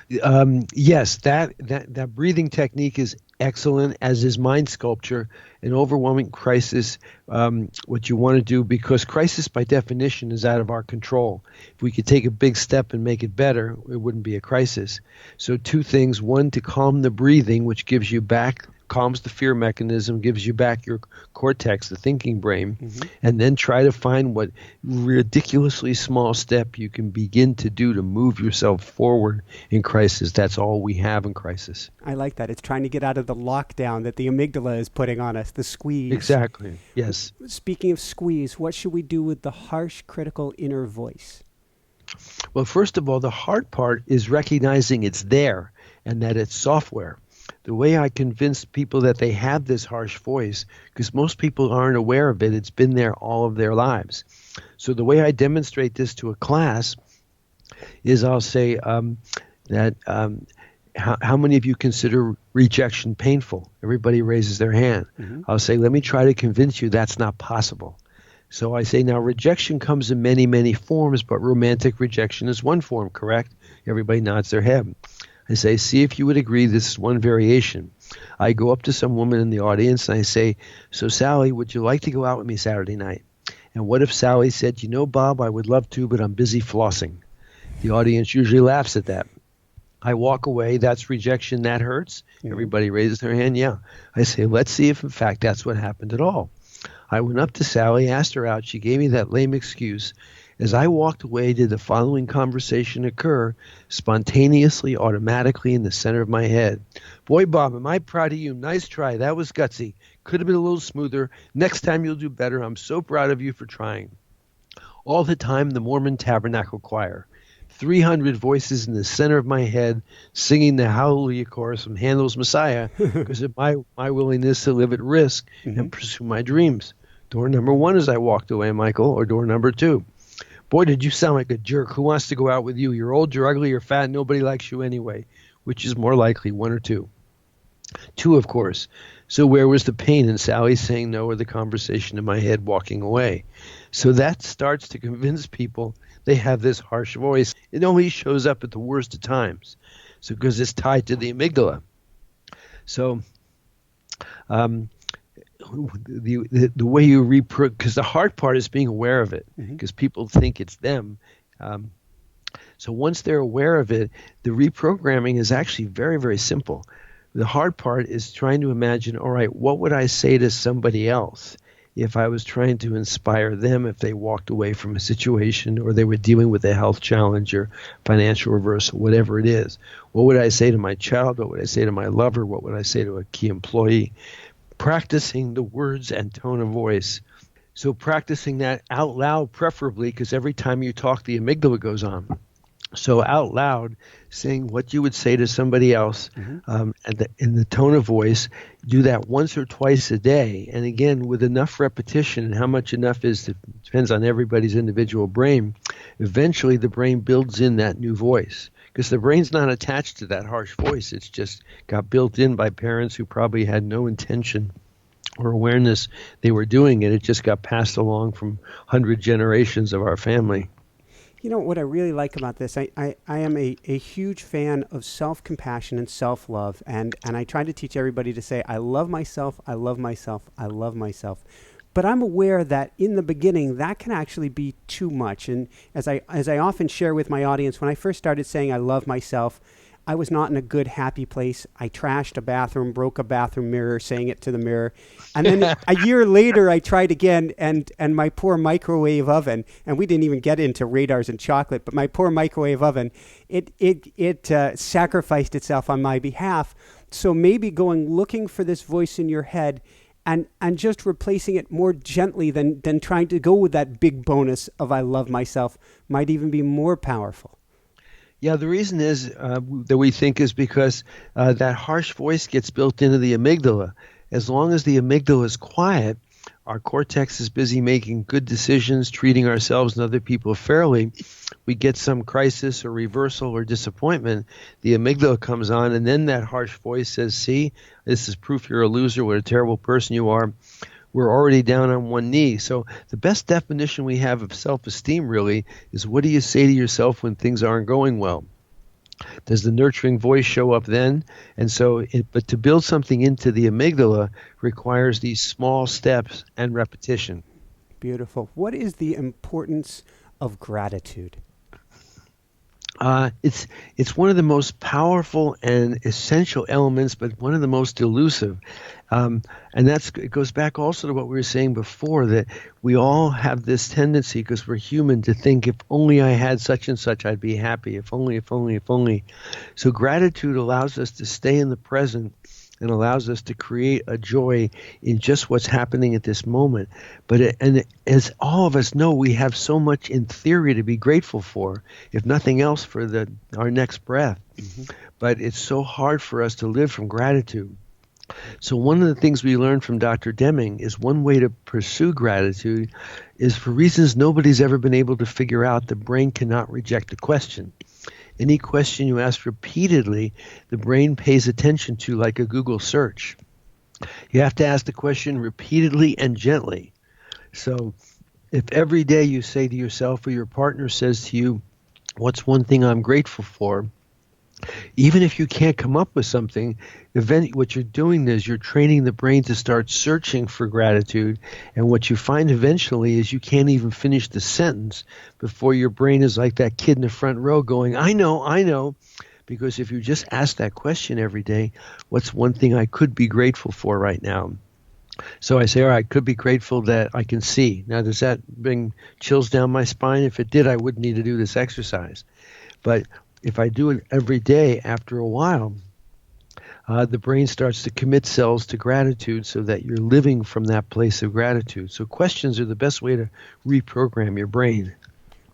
[SPEAKER 2] Yes, that breathing technique is excellent, as is mind sculpture. An overwhelming crisis, what you want to do, because crisis by definition is out of our control. If we could take a big step and make it better, it wouldn't be a crisis. So 2 things. 1, to calm the breathing, which gives you back, calms the fear mechanism, gives you back your cortex, the thinking brain, mm-hmm. and then try to find what ridiculously small step you can begin to do to move yourself forward in crisis. That's all we have in crisis.
[SPEAKER 1] I like that. It's trying to get out of the lockdown that the amygdala is putting on us, the squeeze.
[SPEAKER 2] Exactly, yes.
[SPEAKER 1] Speaking of squeeze, what should we do with the harsh, critical inner voice?
[SPEAKER 2] Well, first of all, the hard part is recognizing it's there and that it's software. The way I convince people that they have this harsh voice, because most people aren't aware of it, it's been there all of their lives. So the way I demonstrate this to a class is I'll say that how many of you consider rejection painful? Everybody raises their hand. Mm-hmm. I'll say, let me try to convince you that's not possible. So I say, now rejection comes in many, many forms, but romantic rejection is one form, correct? Everybody nods their head. I say, see if you would agree this is one variation. I go up to some woman in the audience and I say, so Sally, would you like to go out with me Saturday night? And what if Sally said, you know, Bob, I would love to, but I'm busy flossing? The audience usually laughs at that. I walk away. That's rejection. That hurts. Yeah. Everybody raises their hand. Yeah. I say, let's see if in fact that's what happened at all. I went up to Sally, asked her out. She gave me that lame excuse. As I walked away, did the following conversation occur spontaneously, automatically in the center of my head. Boy, Bob, am I proud of you. Nice try. That was gutsy. Could have been a little smoother. Next time you'll do better. I'm so proud of you for trying. All the time, the Mormon Tabernacle Choir. 300 voices in the center of my head singing the Hallelujah chorus from Handel's Messiah because of my willingness to live at risk and pursue my dreams. Door number 1 as I walked away, Michael, or door number 2. Boy, did you sound like a jerk. Who wants to go out with you? You're old, you're ugly, you're fat, nobody likes you anyway. Which is more likely, 1 or 2? 2, of course. So where was the pain in Sally saying no or the conversation in my head walking away? So that starts to convince people they have this harsh voice. It only shows up at the worst of times. So because it's tied to the amygdala. So the way you because the hard part is being aware of it, because people think it's them. So once they're aware of it, the reprogramming is actually very, very simple. The hard part is trying to imagine, all right, what would I say to somebody else if I was trying to inspire them if they walked away from a situation or they were dealing with a health challenge or financial reversal, whatever it is? What would I say to my child? What would I say to my lover? What would I say to a key employee? Practicing the words and tone of voice. So practicing that out loud preferably, because every time you talk, the amygdala goes on. So out loud, saying what you would say to somebody else in the tone of voice, do that once or twice a day. And again, with enough repetition, and how much enough depends on everybody's individual brain, eventually the brain builds in that new voice. Because the brain's not attached to that harsh voice. It's just got built in by parents who probably had no intention or awareness they were doing it. It just got passed along from 100 generations of our family.
[SPEAKER 1] You know, what I really like about this, I am a huge fan of self-compassion and self-love, and I try to teach everybody to say, I love myself, I love myself, I love myself. But I'm aware that in the beginning, that can actually be too much. And as I often share with my audience, when I first started saying I love myself, I was not in a good, happy place. I trashed a bathroom, broke a bathroom mirror, saying it to the mirror. And then a year later, I tried again, and my poor microwave oven, and we didn't even get into radars and chocolate, but my poor microwave oven, it sacrificed itself on my behalf. So maybe looking for this voice in your head and just replacing it more gently than trying to go with that big bonus of I love myself might even be more powerful.
[SPEAKER 2] Yeah, the reason is that we think is because that harsh voice gets built into the amygdala. As long as the amygdala is quiet, our cortex is busy making good decisions, treating ourselves and other people fairly. We get some crisis or reversal or disappointment, the amygdala comes on, and then that harsh voice says, see, this is proof you're a loser, what a terrible person you are. We're already down on one knee. So the best definition we have of self-esteem really is, what do you say to yourself when things aren't going well? Does the nurturing voice show up then? And so, but to build something into the amygdala requires these small steps and repetition.
[SPEAKER 1] Beautiful. What is the importance of gratitude?
[SPEAKER 2] It's one of the most powerful and essential elements, but one of the most elusive. And it goes back also to what we were saying before, that we all have this tendency, because we're human, to think, if only I had such and such, I'd be happy. If only, if only, if only. So gratitude allows us to stay in the present and allows us to create a joy in just what's happening at this moment. And as all of us know, we have so much in theory to be grateful for, if nothing else for our next breath. But it's so hard for us to live from gratitude. So one of the things we learned from Dr. Deming is one way to pursue gratitude is, for reasons nobody's ever been able to figure out, the brain cannot reject a question. Any question you ask repeatedly, the brain pays attention to, like a Google search. You have to ask the question repeatedly and gently. So if every day you say to yourself, or your partner says to you, what's one thing I'm grateful for? Even if you can't come up with something, what you're doing is you're training the brain to start searching for gratitude. And what you find eventually is you can't even finish the sentence before your brain is like that kid in the front row going, I know. Because if you just ask that question every day, what's one thing I could be grateful for right now? So I say, all right, could be grateful that I can see. Now, does that bring chills down my spine? If it did, I wouldn't need to do this exercise. But if I do it every day, after a while, the brain starts to commit cells to gratitude so that you're living from that place of gratitude. So questions are the best way to reprogram your brain.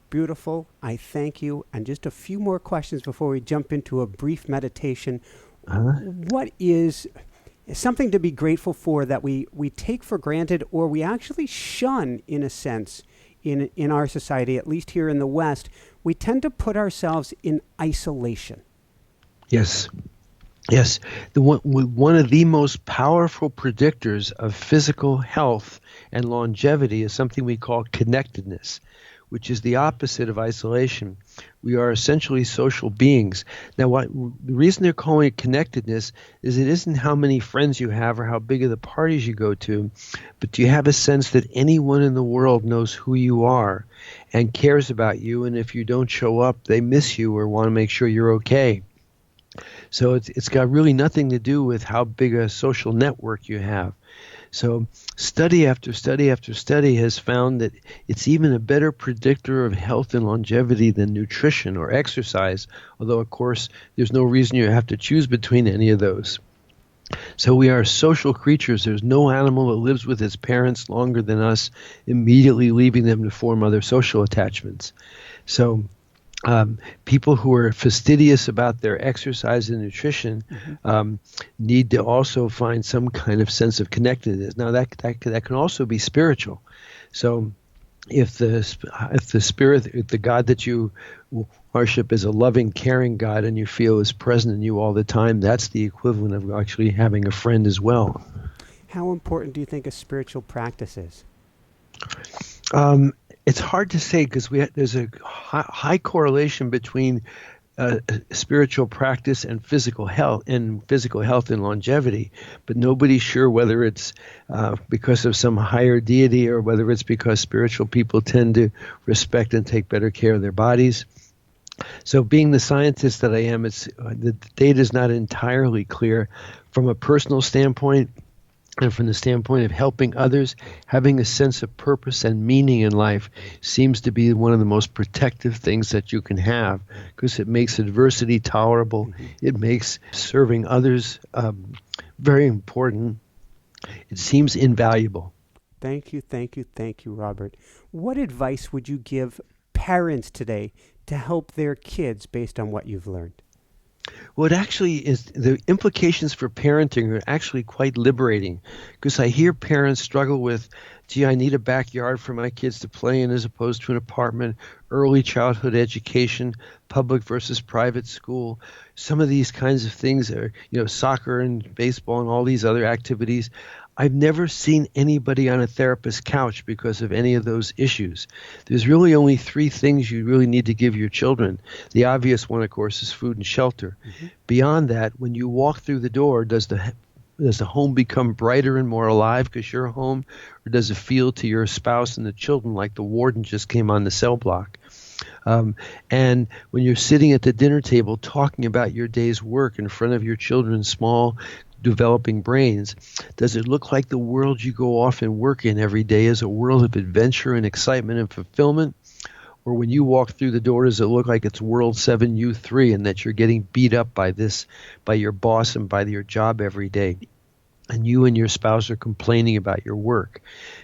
[SPEAKER 1] Beautiful. I thank you. And just a few more questions before we jump into a brief meditation. What is something to be grateful for that we take for granted, or we actually shun, in a sense, in our society, at least here in the West? We tend to put ourselves in isolation.
[SPEAKER 2] Yes. Yes. One of the most powerful predictors of physical health and longevity is something we call connectedness, which is the opposite of isolation. We are essentially social beings. Now, the reason they're calling it connectedness is it isn't how many friends you have or how big of the parties you go to, but do you have a sense that anyone in the world knows who you are and cares about you, and if you don't show up, they miss you or want to make sure you're okay. So it's got really nothing to do with how big a social network you have. So study after study after study has found that it's even a better predictor of health and longevity than nutrition or exercise, although, of course, there's no reason you have to choose between any of those. So we are social creatures. There's no animal that lives with its parents longer than us, immediately leaving them to form other social attachments. So people who are fastidious about their exercise and nutrition need to also find some kind of sense of connectedness. Now that can also be spiritual. So if the God that you worship is a loving, caring God and you feel is present in you all the time, that's the equivalent of actually having a friend as well.
[SPEAKER 1] How important do you think a spiritual practice is?
[SPEAKER 2] It's hard to say because there's a high correlation between spiritual practice and physical health and longevity, but nobody's sure whether it's because of some higher deity or whether it's because spiritual people tend to respect and take better care of their bodies. So being the scientist that I am, the data is not entirely clear. From a personal standpoint, and from the standpoint of helping others, having a sense of purpose and meaning in life seems to be one of the most protective things that you can have, because it makes adversity tolerable. It makes serving others very important. It seems invaluable.
[SPEAKER 1] Thank you, Robert. What advice would you give parents today to help their kids based on what you've learned?
[SPEAKER 2] Well, it actually is. The implications for parenting are actually quite liberating, because I hear parents struggle with, gee, I need a backyard for my kids to play in as opposed to an apartment, early childhood education, public versus private school. Some of these kinds of things are, soccer and baseball and all these other activities. I've never seen anybody on a therapist's couch because of any of those issues. There's really only three things you really need to give your children. The obvious one, of course, is food and shelter. Beyond that, when you walk through the door, does the home become brighter and more alive because you're home, or does it feel to your spouse and the children like the warden just came on the cell block? And when you're sitting at the dinner table talking about your day's work in front of your children's small developing brains, does it look like the world you go off and work in every day is a world of adventure and excitement and fulfillment? Or when you walk through the door, does it look like it's World 7U3 and that you're getting beat up by your boss and by your job every day, and you and your spouse are complaining about your work?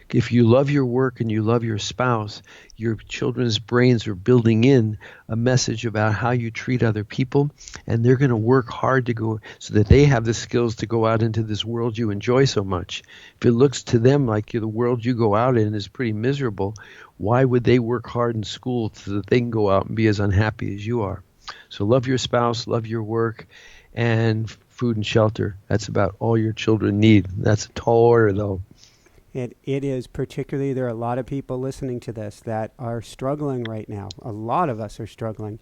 [SPEAKER 2] If you love your work and you love your spouse, your children's brains are building in a message about how you treat other people, and they're going to work hard to go so that they have the skills to go out into this world you enjoy so much. If it looks to them like the world you go out in is pretty miserable, why would they work hard in school so that they can go out and be as unhappy as you are? So love your spouse, love your work, and food and shelter. That's about all your children need. That's a tall order, though.
[SPEAKER 1] It is, particularly, there are a lot of people listening to this that are struggling right now. A lot of us are struggling.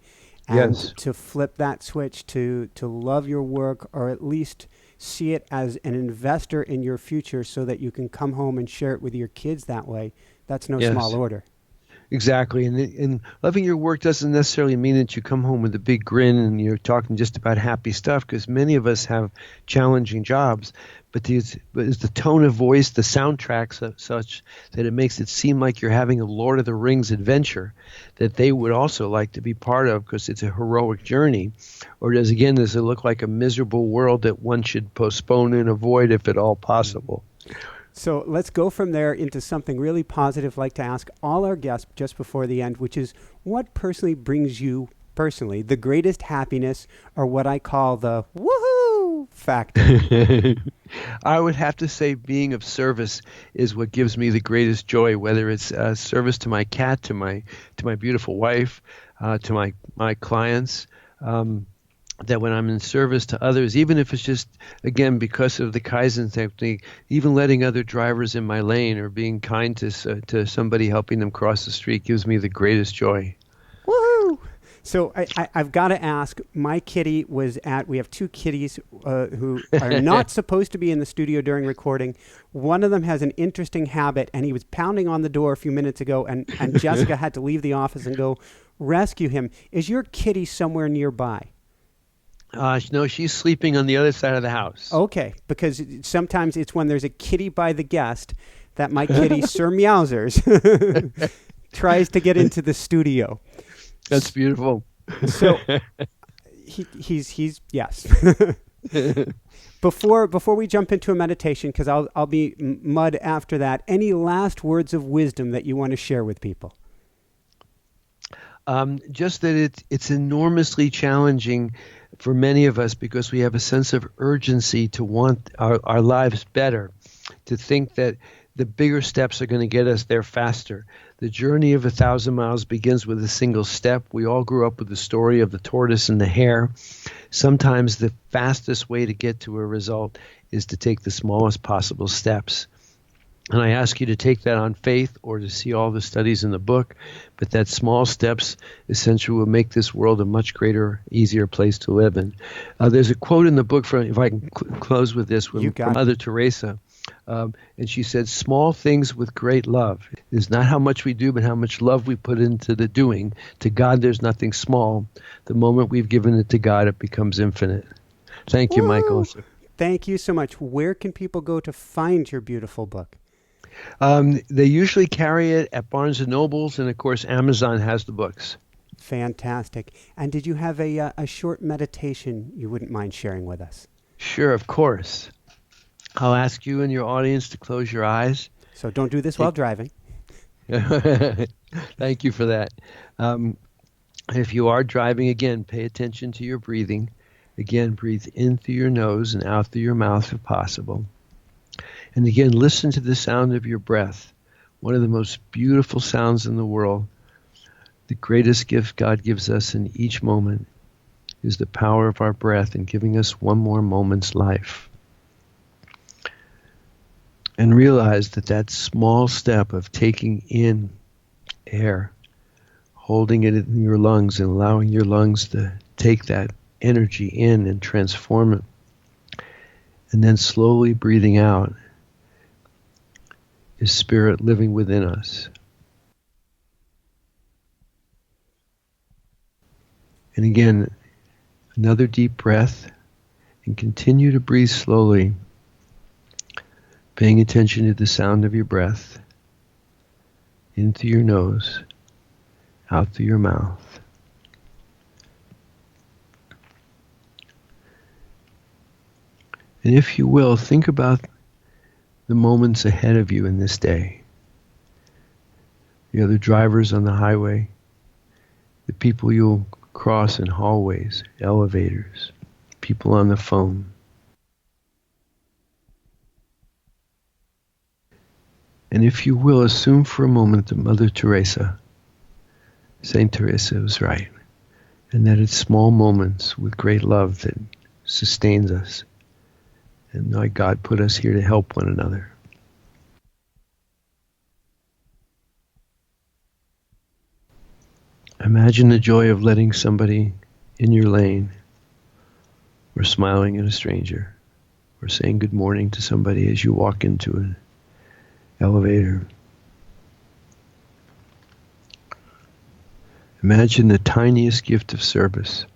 [SPEAKER 1] And
[SPEAKER 2] Yes.
[SPEAKER 1] to flip that switch to love your work, or at least see it as an investor in your future so that you can come home and share it with your kids that way, that's no
[SPEAKER 2] Yes.
[SPEAKER 1] small order.
[SPEAKER 2] Exactly. And loving your work doesn't necessarily mean that you come home with a big grin and you're talking just about happy stuff, because many of us have challenging jobs. But is the tone of voice, the soundtracks such that it makes it seem like you're having a Lord of the Rings adventure that they would also like to be part of because it's a heroic journey? Or does it look like a miserable world that one should postpone and avoid if at all possible?
[SPEAKER 1] So let's go from there into something really positive, like to ask all our guests just before the end, which is what personally brings you the greatest happiness, or what I call the woohoo factor?
[SPEAKER 2] I would have to say being of service is what gives me the greatest joy, whether it's service to my cat, to my beautiful wife, to my clients. That when I'm in service to others, even if it's just, again, because of the Kaizen technique, even letting other drivers in my lane or being kind to somebody, helping them cross the street, gives me the greatest joy.
[SPEAKER 1] Woohoo! So I've got to ask, my kitty we have two kitties who are not supposed to be in the studio during recording. One of them has an interesting habit, and he was pounding on the door a few minutes ago, and Jessica had to leave the office and go rescue him. Is your kitty somewhere nearby?
[SPEAKER 2] No, she's sleeping on the other side of the house.
[SPEAKER 1] Okay, because sometimes it's when there's a kitty by the guest that my kitty, Sir Meowsers, tries to get into the studio.
[SPEAKER 2] That's beautiful.
[SPEAKER 1] So he's yes. Before we jump into a meditation, because I'll be mud after that, any last words of wisdom that you want to share with people?
[SPEAKER 2] Just that it's enormously challenging for many of us because we have a sense of urgency to want our lives better, to think that the bigger steps are going to get us there faster. The journey of 1,000 miles begins with a single step. We all grew up with the story of the tortoise and the hare. Sometimes the fastest way to get to a result is to take the smallest possible steps. And I ask you to take that on faith or to see all the studies in the book, but that small steps essentially will make this world a much greater, easier place to live in. There's a quote in the book, if I can close with this, from Mother Teresa, and she said, "Small things with great love is not how much we do, but how much love we put into the doing. To God, there's nothing small. The moment we've given it to God, it becomes infinite." Thank you, Michael.
[SPEAKER 1] Thank you so much. Where can people go to find your beautiful book?
[SPEAKER 2] They usually carry it at Barnes & Nobles, and of course Amazon has the books.
[SPEAKER 1] Fantastic. And did you have a short meditation you wouldn't mind sharing with us?
[SPEAKER 2] Sure, of course. I'll ask you and your audience to close your eyes.
[SPEAKER 1] So don't do this while driving.
[SPEAKER 2] Thank you for that. If you are driving, again, pay attention to your breathing. Again, breathe in through your nose and out through your mouth if possible. And again, listen to the sound of your breath, one of the most beautiful sounds in the world. The greatest gift God gives us in each moment is the power of our breath in giving us one more moment's life. And realize that small step of taking in air, holding it in your lungs and allowing your lungs to take that energy in and transform it, and then slowly breathing out, is Spirit living within us. And again, another deep breath, and continue to breathe slowly, paying attention to the sound of your breath, in through your nose, out through your mouth. And if you will, think about the moments ahead of you in this day. The other drivers on the highway, the people you'll cross in hallways, elevators, people on the phone. And if you will, assume for a moment that Mother Teresa, Saint Teresa, was right, and that it's small moments with great love that sustains us. And my God put us here to help one another. Imagine the joy of letting somebody in your lane, or smiling at a stranger, or saying good morning to somebody as you walk into an elevator, Imagine the tiniest gift of service.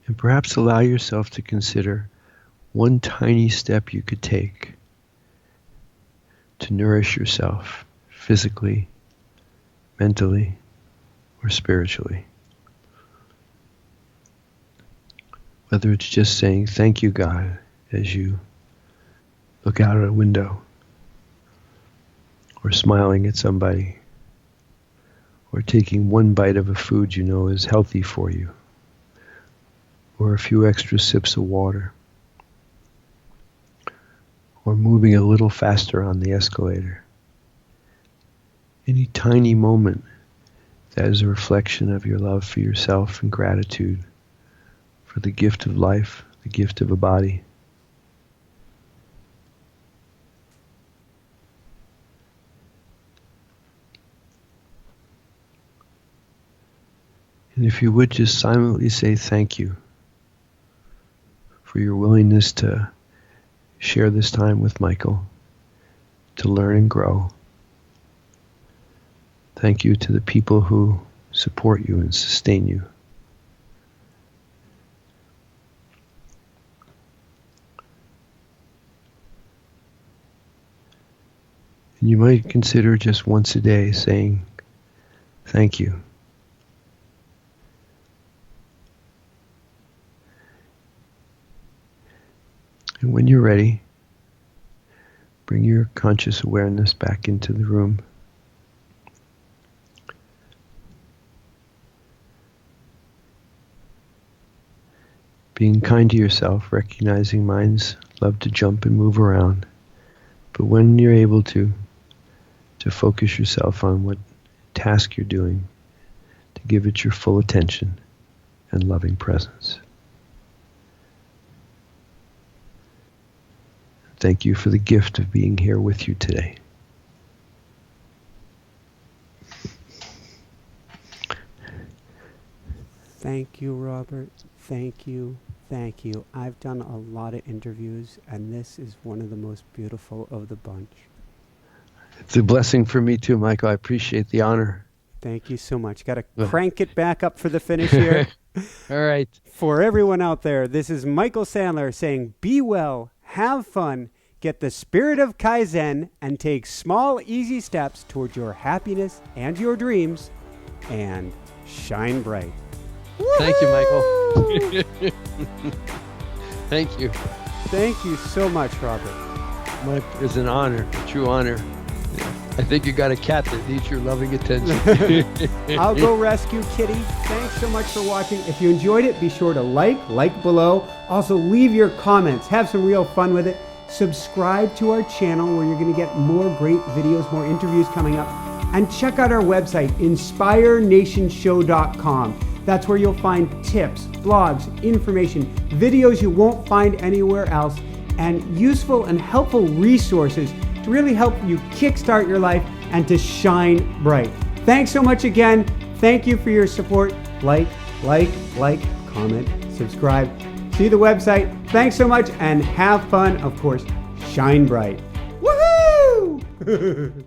[SPEAKER 2] And perhaps allow yourself to consider one tiny step you could take to nourish yourself physically, mentally, or spiritually. Whether it's just saying thank you, God, as you look out of a window, or smiling at somebody, or taking one bite of a food you know is healthy for you, or a few extra sips of water, or moving a little faster on the escalator. Any tiny moment that is a reflection of your love for yourself and gratitude for the gift of life, the gift of a body. And if you would just silently say thank you for your willingness to share this time with Michael, to learn and grow. Thank you to the people who support you and sustain you. And you might consider just once a day saying thank you. And when you're ready, bring your conscious awareness back into the room. Being kind to yourself, recognizing minds love to jump and move around. But when you're able to focus yourself on what task you're doing, to give it your full attention and loving presence. Thank you for the gift of being here with you today.
[SPEAKER 1] Thank you, Robert. Thank you. Thank you. I've done a lot of interviews, and this is one of the most beautiful of the bunch.
[SPEAKER 2] It's a blessing for me too, Michael. I appreciate the honor.
[SPEAKER 1] Thank you so much. Got to crank it back up for the finish here.
[SPEAKER 2] All right.
[SPEAKER 1] For everyone out there, this is Michael Sandler saying, be well, have fun, get the spirit of Kaizen, and take small, easy steps towards your happiness and your dreams, and shine bright.
[SPEAKER 2] Thank you, Michael. Thank you.
[SPEAKER 1] Thank you so much, Robert.
[SPEAKER 2] It's an honor, a true honor. I think you got a cat that needs your loving attention.
[SPEAKER 1] I'll go rescue Kitty. Thanks so much for watching. If you enjoyed it, be sure to like below. Also, leave your comments. Have some real fun with it. Subscribe to our channel where you're going to get more great videos, more interviews coming up. And check out our website, inspirenationshow.com. That's where you'll find tips, blogs, information, videos you won't find anywhere else, and useful and helpful resources to really help you kickstart your life and to shine bright. Thanks so much again. Thank you for your support. Like, comment, subscribe. See the website. Thanks so much and have fun. Of course, shine bright. Woohoo!